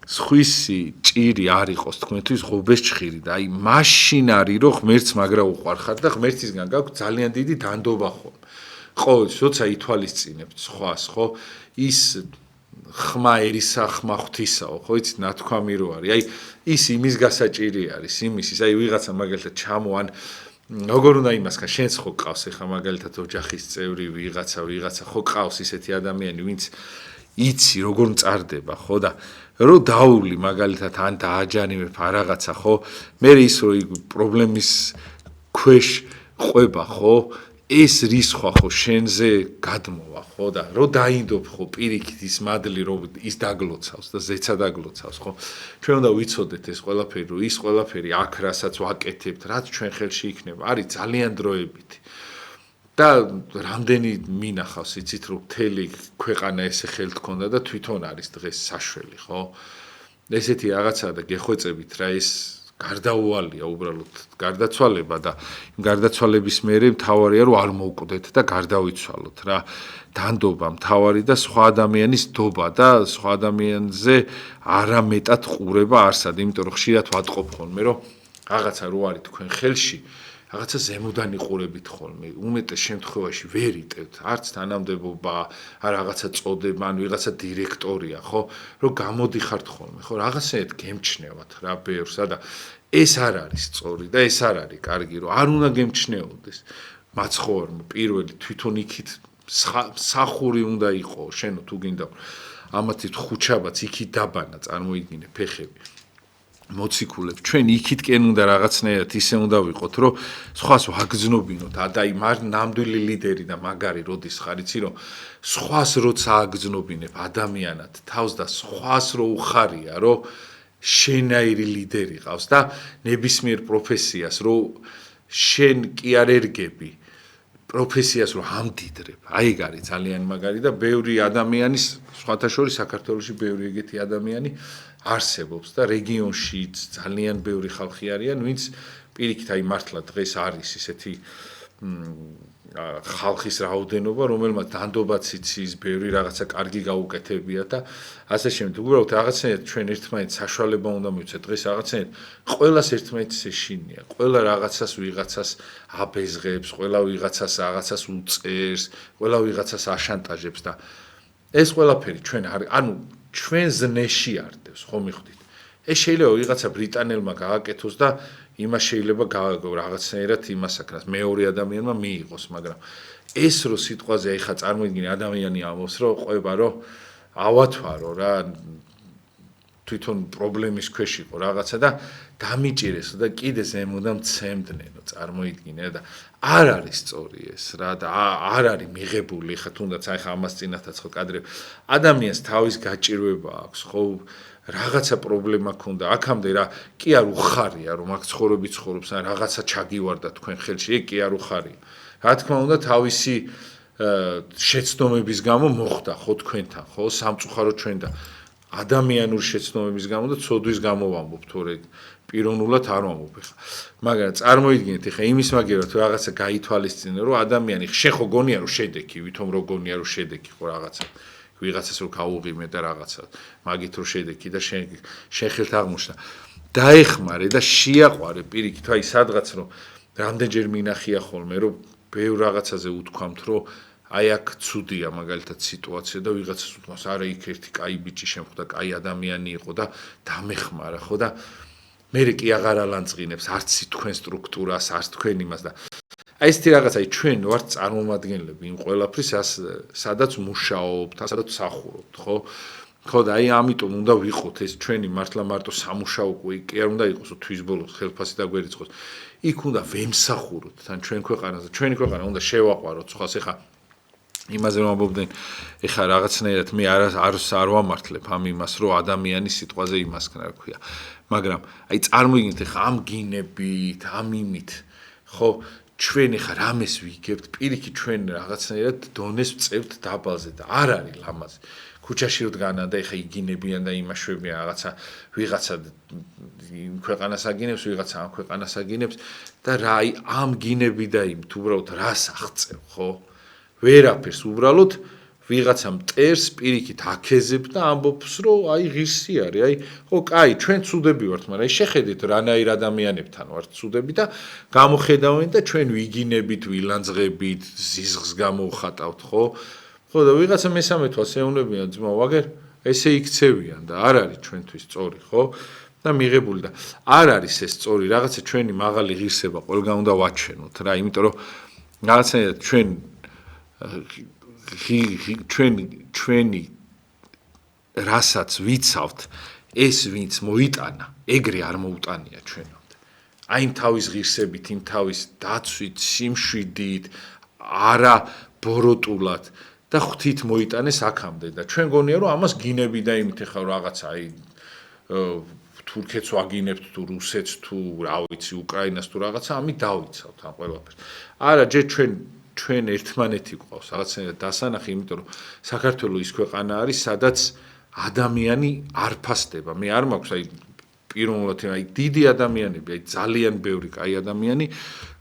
სხვისი ჭირი არ იყოს თქვენთვის ღობეს ჭხირი და აი მაშინ არის რომ ღმერთს მაგრა უყვარხარ და ღმერთისგან გაქვს ძალიან დიდი დანდობა ხოლმე. ხო, როცა ითვალისწინებთ სხვას, ხო, ის ხმა ერისა, ხმა ღვთისაო, ხო, იცით, ნათქვამი რო არის. აი ის იმის გასაჭირი არის, იმისის, აი ვიღაცა მაგალითად ჩამო ან როგორ უნდა იმასკა, შენც ხო ყავს ეხა მაგალითად ოჯახის წევრი ვიღაცა ხო ყავს ისეთი ადამიანი, ვინც იცი როგორ მწარდება, ხო და რო დაული მაგალითად ან დააჯანიმებ რაღაცა, ხო? მე ის რო პრობლემის ქვეშ ყვება, ხო? ეს რისხვა ხო შენზე გადმოვა, ხო და რო დაინდობ ხო პირიქით ის მადლი რო ის დაგლოცავს და ზეცა დაგლოცავს, ხო? ჩვენ უნდა ვიცოდეთ ეს ყველაფერი, რომ ის ყველაფერი აქ რასაც ვაკეთებთ, რაც ჩვენ ხელში იქნება, არის ძალიან დროებითი. და რამდენი მინახავს იცით რომ მთელი ქვეყანა ესე ხელთ ქონდა და თვითონ არის დღეს საშველი, ხო? ესეთი რაღაცაა და გეხვეწებით რა ეს გარდაუვალია უბრალოდ გარდაცვალება და გარდაცვალების მერე მთავარია რომ არ მოვკვდეთ და გარდავიცვალოთ რა. დანდობა მთავარი და სხვა ადამიანის დობა და სხვა ადამიანზე არამეტად ყურება არსად, იმიტომ რომ ხშირად ვატყობ ხოლმე რომ რაღაცა რო არის თქვენ ხელში რაღაცა ზემოდან იყურებით ხოლმე, უმეტეს შემთხვევაში ვერ იტევთ, არც თანამდებობა, არ რაღაცა წოდება, ან ვიღაცა დირექტორია, ხო, რომ გამოდიხართ ხოლმე, ხო, რაღაცაეთ გემჩნევათ რა ბევრსა და ეს არ არის სწორი და ეს არ არის კარგი, რომ არ უნდა გემჩნეოდეს. მაცხოვარმა პირველი თვითონ იქით სახური უნდა იყო, შენო თუ გინდა ამათი ხუჩაბაც იქით დაბანა, წარმოიდგინე ფეხები. მოციქულებს ჩვენ იქითკენ უნდა რაღაცნაირად ისე უნდა ვიყოთ რომ სხვას ვაგრძნობინოთ და აი ნამდვილი ლიდერი და მაგარი როდის ხარ იცი რომ სხვას როცა აგრძნობინებ ადამიანად თავს და სხვას რო უხარია რომ შენაირი ლიდერი ყავს და ნებისმიერ პროფესიას რომ შენ კი არ ერგები პროფესიას რო ამდიდრებ აი ეგ არის ძალიან მაგარი და ბევრი ადამიანის სხვათა შორის საქართველოში ბევრი ეგეთი ადამიანი არსებობს და რეგიონშიც ძალიან ბევრი ხალხი არიან, ვინც პირიქით აი მართლა დღეს არის ისეთი ხალხის რაოდენობა, რომელმაც დანდობაც იცის, ბევრი რაღაცა კარგი გაუკეთებია და ასე შემდეგ. უბრალოდ რაღაცნაირად ჩვენ ერთმანეთს საშუალება უნდა მივცეთ. დღეს რაღაცნაირად ყველას ერთმანეთს ეშინია. ყველა რაღაცას ვიღაცას აბეზღებს, ყველა ვიღაცას რაღაცას უწერს, ყველა ვიღაცას აშანტაჟებს და ეს ყველაფერი ჩვენ ანუ ჩვენ ზნეში არდებს, ხო მიხვდით? ეს შეიძლება ვიღაცა ბრიტანელმა გააკეთოს და იმას შეიძლება რაღაცნაირად იმას აკრას, მეორე ადამიანმა მიიღოს, მაგრამ ეს რო სიტყვაზე ეხა წარმოიდგინე ადამიანი ამბობს, რომ ყვება, რომ ავათვარო რა, თვითონ პრობლემის ქვეშ იყო რაღაცა და დამიჭირესო და კიდე ზემოდან მცემდნენო, წარმოიდგინე და არ არის სწორი ეს რა და არ არის მიღებული ხა თუნდაც აი ხა ამას წინათაც ხო კადრები ადამიანს თავის გაჭირვება აქვს ხო რაღაცა პრობლემა ქონდა აქამდე რა კი არ უხარია რომ აქ ცხოვრები ცხოვრობს ან რაღაცა ჩაგივარდა თქვენ ხელში ეგ კი არ უხარია რა თქმა უნდა თავისი შეცდომების გამო მოხდა ხო თქვენთან ხო სამწუხაროდ ჩვენ და ადამიანური შეცდომების გამო და ცოდვის გამო ვამბობ თორე პიროვნულად არ ვამბობ ხა მაგრამ წარმოიდგინეთ ხა იმის მაგერად რაღაცა გაითვალისწინე რომ ადამიანი შენ ხო გონია რომ შედექი ვითომ რო გონია რომ შედექი ხო რაღაცა ვიღაცას რო გაუღიმე და რაღაცა მაგით რო შედექი და შენ ხელთ აღმოჩნდა დაეხმარე და შეაყვარე პირიქით აი სადღაც რომ რამდენჯერ მინახია ხოლმე რომ ბევრ რაღაცაზე უთქვამთ რომ აი აქ ცუდია მაგალითად სიტუაცია და ვიღაცას უთქვამს არა იქ ერთი კაი ბიჭი შემხვდა კაი ადამიანი იყო და დამეხმარა ხო და მე კი აღარ ალანძღინებს არც თქვენ სტრუქტურას არც თქვენ იმას და აი ესეთი რაღაცა ჩვენ ვართ წარმომადგენლები იმ ყველაფრის სადაც მუშაობთ სადაც სახურობთ ხო ხო და აი ამიტომ უნდა ვიყოთ ეს ჩვენი მართლა მარტო სამუშაო კი არ უნდა იყოს თვის ბოლოს ხელფასი დაგვერიცხოს იქ უნდა ვემსახუროთ თან ჩვენ ქვეყანაზე ჩვენი ქვეყანა უნდა შევაყვაროთ ხოს ეხა იმაზე რომ ამბობდნენ ეხა რაღაცნაირად მე არ ვამართლებ ამ იმას რომ ადამიანის სიტყვაზე იმას ქნა ქვია მაგრამ აი წარმოიდგინეთ ეხა ამ გინებით ამ იმით ხო ჩვენ ეხა რამეს ვიგებთ პირიქით ჩვენ რაღაცნაირად დონეს ვწევთ დაბალზე და არ არის ლამაზი ქუჩაში რო დგანან და ეხა იგინებიან და იმაშვებიან რაღაცა ვიღაცა იმ ქვეყანას აგინებს ვიღაცა ამ ქვეყანას აგინებს და რა აი ამ გინები და იმ თუ უბრალოდ რას აღწევ ხო ვერაფერს უბრალოდ ვიღაცა მტერს პირიქით აქეზებ და ამბობს რომ აი ღირსი არის აი ხო კაი ჩვენ ცუდები ვართ მაგრამ აი შეხედეთ რანაირ ადამიანებთან ვართ ცუდები და გამოხედავენ და ჩვენ ვიგინებით ვილანძღებით ზიზღს გამოვხატავთ ხო და ვიღაცა მესამე თვალს ეუნებიან ძმა ვაგერ ესე იქცევიან და არ არის ჩვენთვის სწორი ხო და მიღებული და არ არის ეს სწორი რაღაცა ჩვენი მაღალი ღირსება ყველგან უნდა ვაჩვენოთ რა იმიტომ რომ რაღაცნაირად ჩვენი რასაც ვიცავთ ეს ვინც მოიტანა ეგრე არ მოუტანია ჩვენამდე აი იმ თავის ღირსებით იმ თავის დაცვით სიმშვიდით არა ბოროტულად და ღვთით მოიტანეს აქამდე და ჩვენ გონია რომ ამას გინები და იმით ეხლა რაღაცა აი თურქეთს ვაგინებთ თუ რუსეთს თუ რა ვიცი უკრაინას თუ რაღაცა ამით დავიცავთ ამ ყველაფერს არა ჯერ ჩვენ ერთმანეთი გვყავს რაღაცნაირად დასანახი იმიტომ რომ საქართველოს ის ქვეყანა არის სადაც ადამიანი არ ფასდება მე არ მაქვს აი პიროვნულად აი დიდი ადამიანები აი ძალიან ბევრი კაი ადამიანი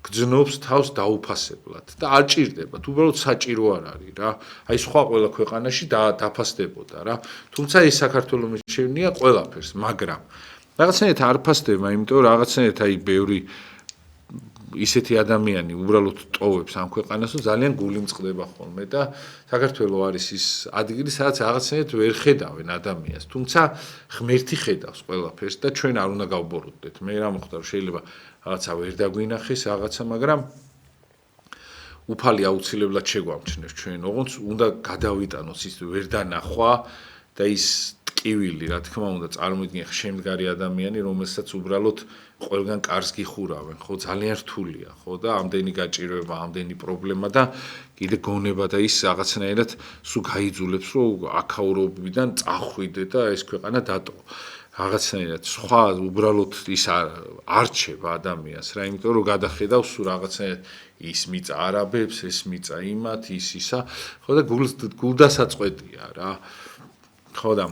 გძნობს თავს დაუფასებლად და არ ჭირდებათ უბრალოდ საჭირო არ არის რა აი სხვა ყველა ქვეყანაში დაფასდებოდა რა თუმცა ეს საქართველოს მიჩვენია ყველაფერს მაგრამ რაღაცნაირად არ ფასდება იმიტომ რომ რაღაცნაირად აი ბევრი ისეთი ადამიანი უბრალოდ ტოვებს ამ ქვეყანას და ძალიან გული მწყდება ხოლმე და საქართველოს არის ის ადგილი სადაც რაღაცნაირად ვერ ხედავენ ადამიანს თუმცა ღმერთი ხედავს ყველაფერს და ჩვენ არ უნდა გავბოროტდეთ მე რა მოხდა რომ შეიძლება რაღაცა ვერ დაგვინახეს რაღაცა მაგრამ უფალი აუცილებლად შეგვამჩნევს ჩვენ ოღონდ უნდა გადავიტანოს ის ვერ დანახვა და ის ტკივილი რა თქმა უნდა წარმოიდგინე შემდგარი ადამიანი რომელსაც უბრალოდ ყველგან კარს გიხურავენ ხო ძალიან რთულია ხო და ამდენი გაჭირვება ამდენი პრობლემა და კიდე გონება და ის რაღაცნაირად სულ გაიძულებს რომ აქაურობიდან წახვიდე და ეს ქვეყანა დატოვო რაღაცნაირად სხვა უბრალოდ ის არჩება ადამიანს რა იმიტომ რომ გადახედავს სულ რაღაცნაირად ის მიწა არაბებს ეს მიწა იმათ ის ისა ხო და გულდასაწყვეტია რა ხო და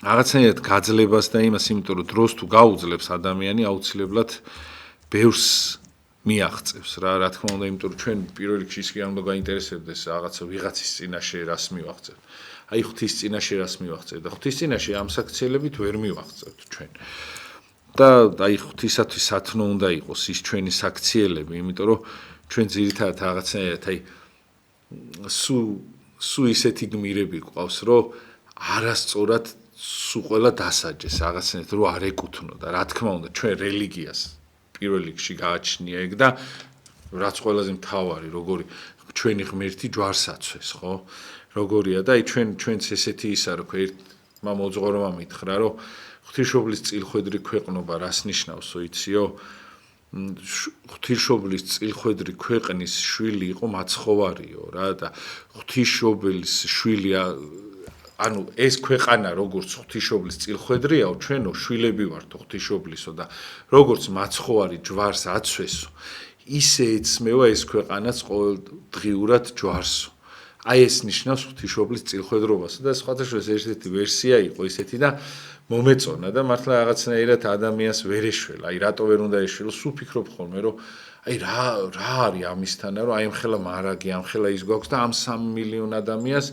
რაღაცნაირად გაძლებას და იმას იმიტომ რომ დროს თუ გაუძლებს ადამიანი აუცილებლად ბევრს მიაღწევს რა თქმა უნდა იმიტომ რომ ჩვენ პირველ რიგში ის კი არ უნდა გაინტერესებდეს რაღაცა ვიღაცის წინაშე რას მივაღწევთ აი ღვთის წინაშე რას მივაღწევთ და ღვთის წინაშე ამ საქციელებით ვერ მივაღწევთ ჩვენ და აი ღვთისათვის სათნო უნდა იყოს ის ჩვენი საქციელები იმიტომ რომ ჩვენ ძირითადად რაღაცნაირად აი სულ ისეთი გმირები გვყავს რომ არასწორად სულ ყველა დასაჯეს რაღაცნაირად რომ არ ეკუთვნო და რა თქმა უნდა ჩვენ რელიგიას პირველ რიგში გააჩნია ეგ და რაც ყველაზე მთავარი როგორი ჩვენი ღმერთი ჯვარს აცვეს ხო როგორია და აი ჩვენც ესეთი ისა რომ ერთმა მოძღვრმა მითხრა რომ ღვთისმშობლის წილხვედრი ქვეყნობა რას ნიშნავსო იციო ღვთისმშობლის წილხვედრი ქვეყნის შვილი იყო მაცხოვარიო რა და ღვთისმშობლის შვილი ანუ ეს ქვეყანა როგორც ღვთისმშობლის წილხვედრიაო ჩვენო შვილები ვართო ღვთისმშობლისო და როგორც მაცხოვარი ჯვარს აცვესო ისე ეცმევა ეს ქვეყანაც ყოველდღიურად ჯვარსო აი ეს ნიშნავს ღვთისმშობლის წილხვედრობასა და სხვადასხვა ერთ-ერთი ვერსია იყო ისეთი და მომეწონა და მართლა რაღაცნაირად ადამიანს ვერ ეშველა აი რატო ვერ უნდა ეშველო სულ ფიქრობ ხოლმე რომ აი რა არის ამისთანა რომ აი ამხელა მარაგი ამხელა ის გვაქვს და ამ 3 მილიონ ადამიანს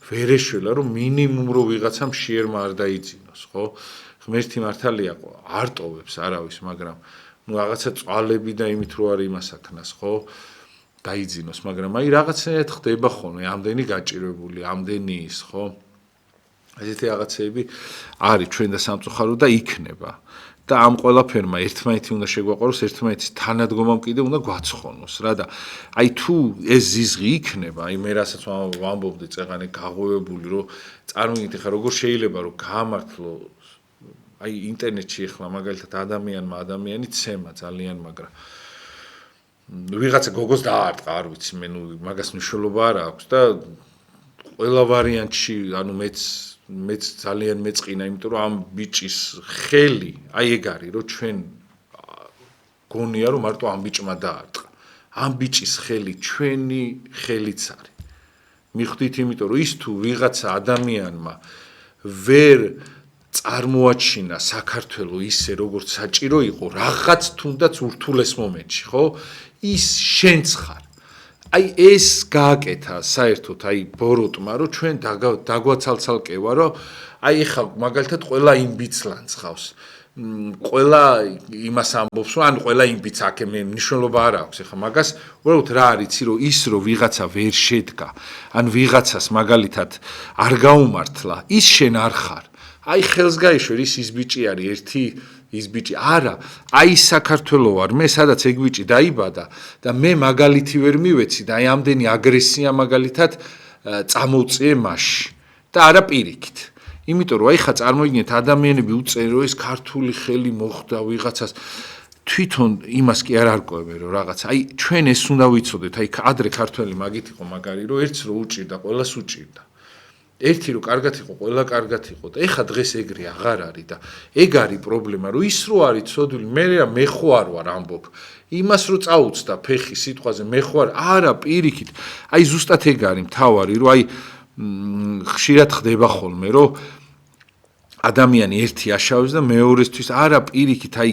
ვერ ეშველა რომ მინიმუმ რო ვიღაცამ შეერმა არ დაიძინოს ხო ღმერთი მართალია არ ტოვებს არავის მაგრამ ნუ რაღაცა წვალები და იმით რო არის იმასაკნას ხო დაიძინოს მაგრამ აი რაღაცნაირად ხდება ხოლმე ამდენი გაჭირვებული ამდენი ის ხო ესეთი რაღაცეები არის ჩვენ და სამწუხარო და იქნება და ამ ყველაფერმა ერთმანეთი უნდა შეგვაყაროს ერთმანეთის თანადგომამ კიდე უნდა გვაცხონოს რა და აი თუ ეს ზიზღი იქნება აი მე რასაც ვამბობდი წეღანე გაღვევებული რომ წარმოგიდგენთ ხა როგორ შეიძლება რომ გაამართლო აი ინტერნეტში ახლა მაგალითად ადამიანი ცემა ძალიან მაგრამ ვიღაცა გოგოს დაარტყა არ ვიცი მე ნუ მაგას მნიშვნელობა არ აქვს და ყველა ვარიანტში ანუ მეც ძალიან მეწყინა იმიტომ რომ ამ ბიჭის ხელი აი ეგ არის რომ ჩვენ გონია რომ მარტო ამ ბიჭმა დაარტყა ამ ბიჭის ხელი ჩვენი ხელიც არის მიხვდით იმიტომ რომ ის თუ ვიღაცა ადამიანმა ვერ წარმოაჩინა საქართველოს ისე როგორც საჭირო იყო რაღაც თუნდაც ურთულეს მომენტში ხო ის შენც ხარ აი ეს გააკეთა საერთოდ აი ბოროტმა რომ ჩვენ დაგვაცალცალკევა რომ აი ეხა მაგალითად ყველა იმბიც ლანცხავს ყველა იმას ამბობს რომ ან ყველა იმბიც აქ მე მნიშვნელობა არ აქვს ეხა მაგას უბრალოდ რა არის რომ ის რომ ვიღაცა ვერ შედგა ან ვიღაცას მაგალითად არ გაუმართლა ის შენ არ ხარ აი ხელს გაიშვერ ის ბიჭი არის ერთი ის ბიჭი არა აი საქართველო ვარ მე სადაც ეგ ბიჭი დაიბადა და მე მაგალითი ვერ მივეცი და აი ამდენი აგრესია მაგალითად წამოვწიე მასში და არა პირიქით იმიტომ რომ აი ხა წარმოიდგინეთ ადამიანები უწენ რომ ეს ქართული ხელი მოხდა ვიღაცას თვითონ იმას კი არ არკვევენ რომ რაღაც აი ჩვენ ეს უნდა ვიცოდეთ აი ადრე ქართველი მაგით იყო მაგარი რომ ერთს რო უჭირდა ყველას უჭირდა ერთი რო კარგად იყო ყველა კარგად იყო და ეხა დღეს ეგრე აღარ არის და ეგ არის პრობლემა რომ ის რო არის ცოდული მე ხო არ ვარ ამბობ იმას რო წაუწდა ფეხი სიტყვაზე მე ხო არა პირიქით აი ზუსტად ეგ არის მთავარი რომ აი ხშირად ხდება ხოლმე რომ ადამიანი ერთი აშავებს და მეორესთვის არა პირიქით აი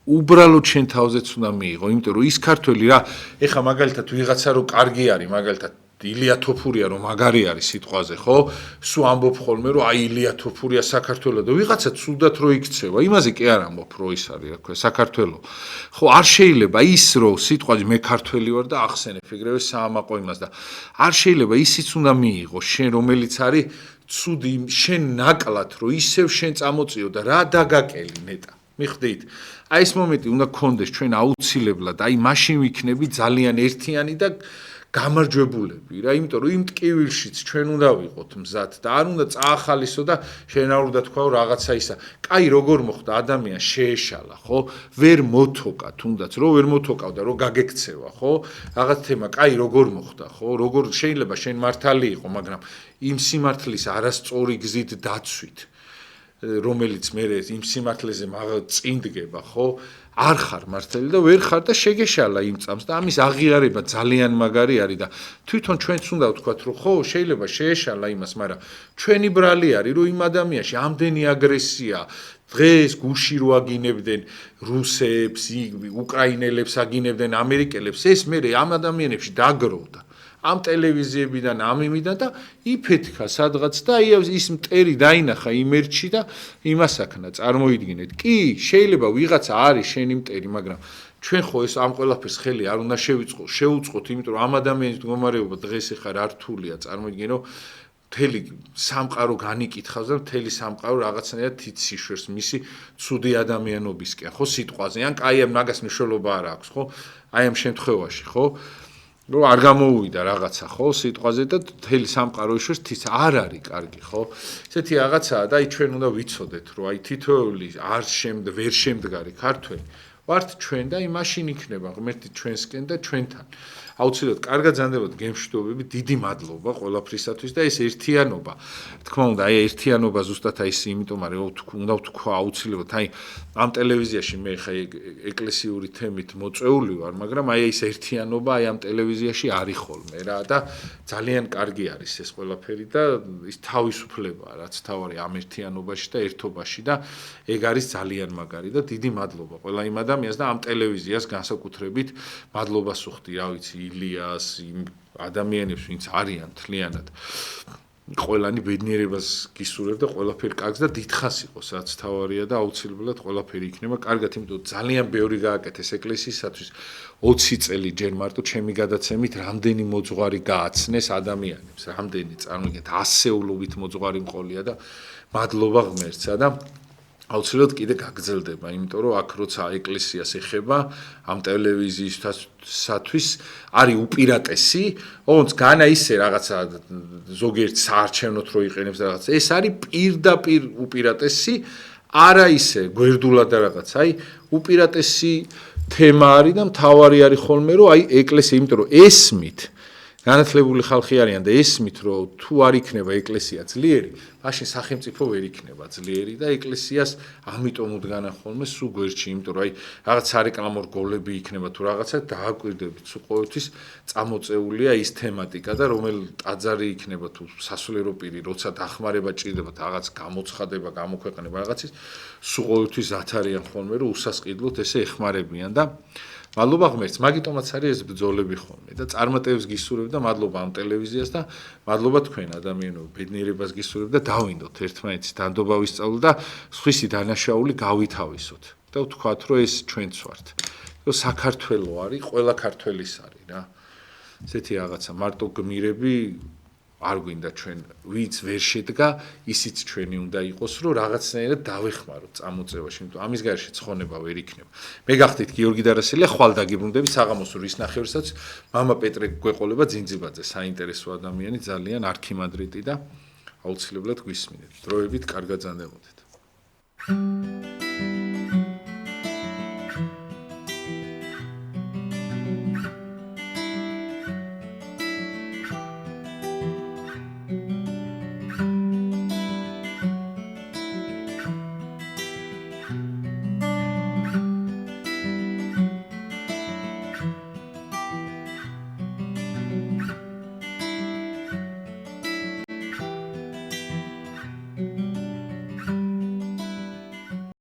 უბრალოდ შენ თავზეც უნდა მიიღო იმიტომ რომ ის ქართველი რა ეხა მაგალითად ვიღაცა რო კარგი არის მაგალითად ილია თოფურია რომ მაგარი არის სიტყვაზე ხო სულ ამბობ ხოლმე რომ აი ილია თოფურია საქართველოს და ვიღაცა ცუდად რო იქცევა იმაზე კი არ ამბობ რომ ის არის რა ქვია საქართველოს ხო არ შეიძლება ის რომ სიტყვაზე მე ქართველი ვარ და ახსენებ ეგრევე საამაყო იმას და არ შეიძლება ისიც უნდა მიიღო შენ რომელიც არის ცუდი შენ ნაკლად რომ ისევ შენ წამოწიო და რა დაგაკელი ნეტა მიხვდით აი ეს მომენტი უნდა გქონდეს ჩვენ აუცილებლად აი მაშინ ვიქნები ძალიან ერთიანი და გამარჯვებულები რა იმიტომ რომ იმ ტკივილშიც ჩვენ უნდა ვიყოთ მზად და არ უნდა წაახალისო და შენ არ უნდა თქვა რაღაცა ისა კაი როგორ მოხდა ადამიანს შეეშალა ხო ვერ მოთოკა თუნდაც რომ ვერ მოთოკავდა რომ გაგექცევა ხო რაღაც თემა კაი როგორ მოხდა ხო როგორ შეიძლება შენ მართალი იყო მაგრამ იმ სიმართლის არასწორი გზით დაცვით რომელიც მე იმ სიმართლეზე წინდგება ხო არ ხარ მართალი და ვერ ხარ და შეგეშალა იმ წამს და ამის აღიარება ძალიან მაგარი არის და თვითონ ჩვენც უნდა ვთქვათ რომ ხო შეიძლება შეეშალა იმას მაგრამ ჩვენი ბრალი არის რომ იმ ადამიანში ამდენი აგრესია დღეს გუში რო აგინებდნენ რუსებს უკრაინელებს აგინებდნენ ამერიკელებს ეს მე ამ ადამიანებში დაგროვდა ამ ტელევიზიებიდან ამ იმიდან და იფეთქა სადღაც და აი ის მტერი დაინახა იმერჩი და იმას აქნა წარმოიდგინეთ კი შეიძლება ვიღაცა არის შენი მტერი მაგრამ ჩვენ ხო ეს ამ ყველაფერს ხელი არ უნდა შევუწყოთ იმიტომ რომ ამ ადამიანის მდგომარეობა დღეს ახლა რთულია წარმოიდგინო მთელი სამყარო განიკითხავს და მთელი სამყარო რაღაცნაირად თიციშვერს მისი ცუდი ადამიანობისკენ ხო სიტყვაზე ან კაი ამ მაგას მნიშვნელობა არ აქვს ხო აი ამ შემთხვევაში ხო რომ არ გამოუვიდა რაღაცა ხო სიტყვაზე და მთელი სამყარო იშვერს თის არ არის კარგი ხო ესეთი რაღაცაა და აი ჩვენ უნდა ვიცოდეთ რომ აი თითოეული ვერ შემდგარი ქართველი ვართ ჩვენ და აი მაშინ იქნება ღმერთი ჩვენსკენ და ჩვენთან აუცილებლად კარგად ზანდებოდ გემშვიდობები დიდი მადლობა ყველაფრისათვის და ეს ერთიანობა თქმა უნდა აი ერთიანობა ზუსტად აი ეს იმიტომ არის უნდა ვთქვა აუცილებლად აი ამ ტელევიზიაში მე ხა ეკლესიური თემით მოწეული ვარ მაგრამ აი ეს ერთიანობა აი ამ ტელევიზიაში არის ხოლმე რა და ძალიან კარგი არის ეს ყველაფერი და ის თავისუფლებაა რაც თავარი ამ ერთიანობაში და ერთობაში და ეგ არის ძალიან მაგარი და დიდი მადლობა ყველა იმ ადამიანს და ამ ტელევიზიას განსაკუთრებით მადლობას ვუხდი რა ვიცი ილიას იმ ადამიანებს ვინც არიან თლიანად ყველანი ბედნიერებას გისურვებ და ყველაფერი კარგს და დიდხანს იყოს რაც თავარია და აუცილებლად ყველაფერი იქნება კარგად იმიტომ ძალიან ბევრი გააკეთეს ეკლესიისათვის 20 წელი ჯერ მარტო ჩემი გადაცემით რამდენი მოძღვარი გააცნეს ადამიანებს რამდენი წარმოგიდგენთ ასეულობით მოძღვარი მყოლია და მადლობა ღმერთსა და აუცილებლად კიდე გაგრძელდება, იმიტომ რომ აქ როცა ეკლესიას ეხება ამ ტელევიზიისათვის არის უპირატესი, ოღონდ განა ისე რაღაცა ზოგიერთ საარჩევნოთ რო იყენებს რაღაცა, ეს არის პირდაპირ უპირატესი, არა ისე გვერდულად რაღაც, აი უპირატესი თემა არის და მთავარი არის ხოლმე რომ აი ეკლესია, იმიტომ რომ ესმით განათლებული ხალხი არიან და ესმით რომ თუ არ იქნება ეკლესია ძლიერი, მაშინ სახელმწიფო ვერ იქნება ძლიერი და ეკლესიას ამიტომ უდგანა ხოლმე სულ გვერდში, იმიტომ რომ აი რაღაც სარეკლამო რგოლები იქნება თუ რაღაცა დააკვირდებით, სულ ყოველთვის წამოწეულია ის თემატიკა და რომელ ტაძარი იქნება თუ სასულიერო პირი, როცა დახმარება ჭირდებათ რაღაც გამოცხადება, გამოქვეყნება რაღაცის, სულ ყოველთვის ათ არიან ხოლმე რომ უსასყიდლოდ ესე ეხმარებიან და მადლობა ღმერთს, მაგიტომაც არის ეს ბრძოლები ხოლმე და წარმატებებს გისურვებ და მადლობა ამ ტელევიზიას და მადლობა თქვენ ადამიანო, ბედნიერებას გისურვებ და დავინდოთ ერთმანეთის დანდობა ვისწავლოთ და სხვისი დანაშაული გავითავისოთ და ვთქვათ, რომ ეს ჩვენც ვართ. რომ საქართველო არის, ყველა ქართველის არის რა. ესეთი რაღაცა მარტო გმირები არ გვინდა ჩვენ ვიც ვერ შედგა, ისიც ჩვენი უნდა იყოს, რომ რაღაცნაირად დავეხმაროთ წამოწევაში, იმიტომ ამის გარშე ცხონება ვერ იქნება. მე გახდით გიორგი დარასელია, ხვალ დაგიბრუნდები საღამოს რის ნახევრსაც, მამა პეტრე გვეყოლება ძინძიბაძე, საინტერესო ადამიანი, ძალიან არქიმანდრიტი და აუცილებლად გვისმინეთ. დროებით კარგად ზანდებოდეთ.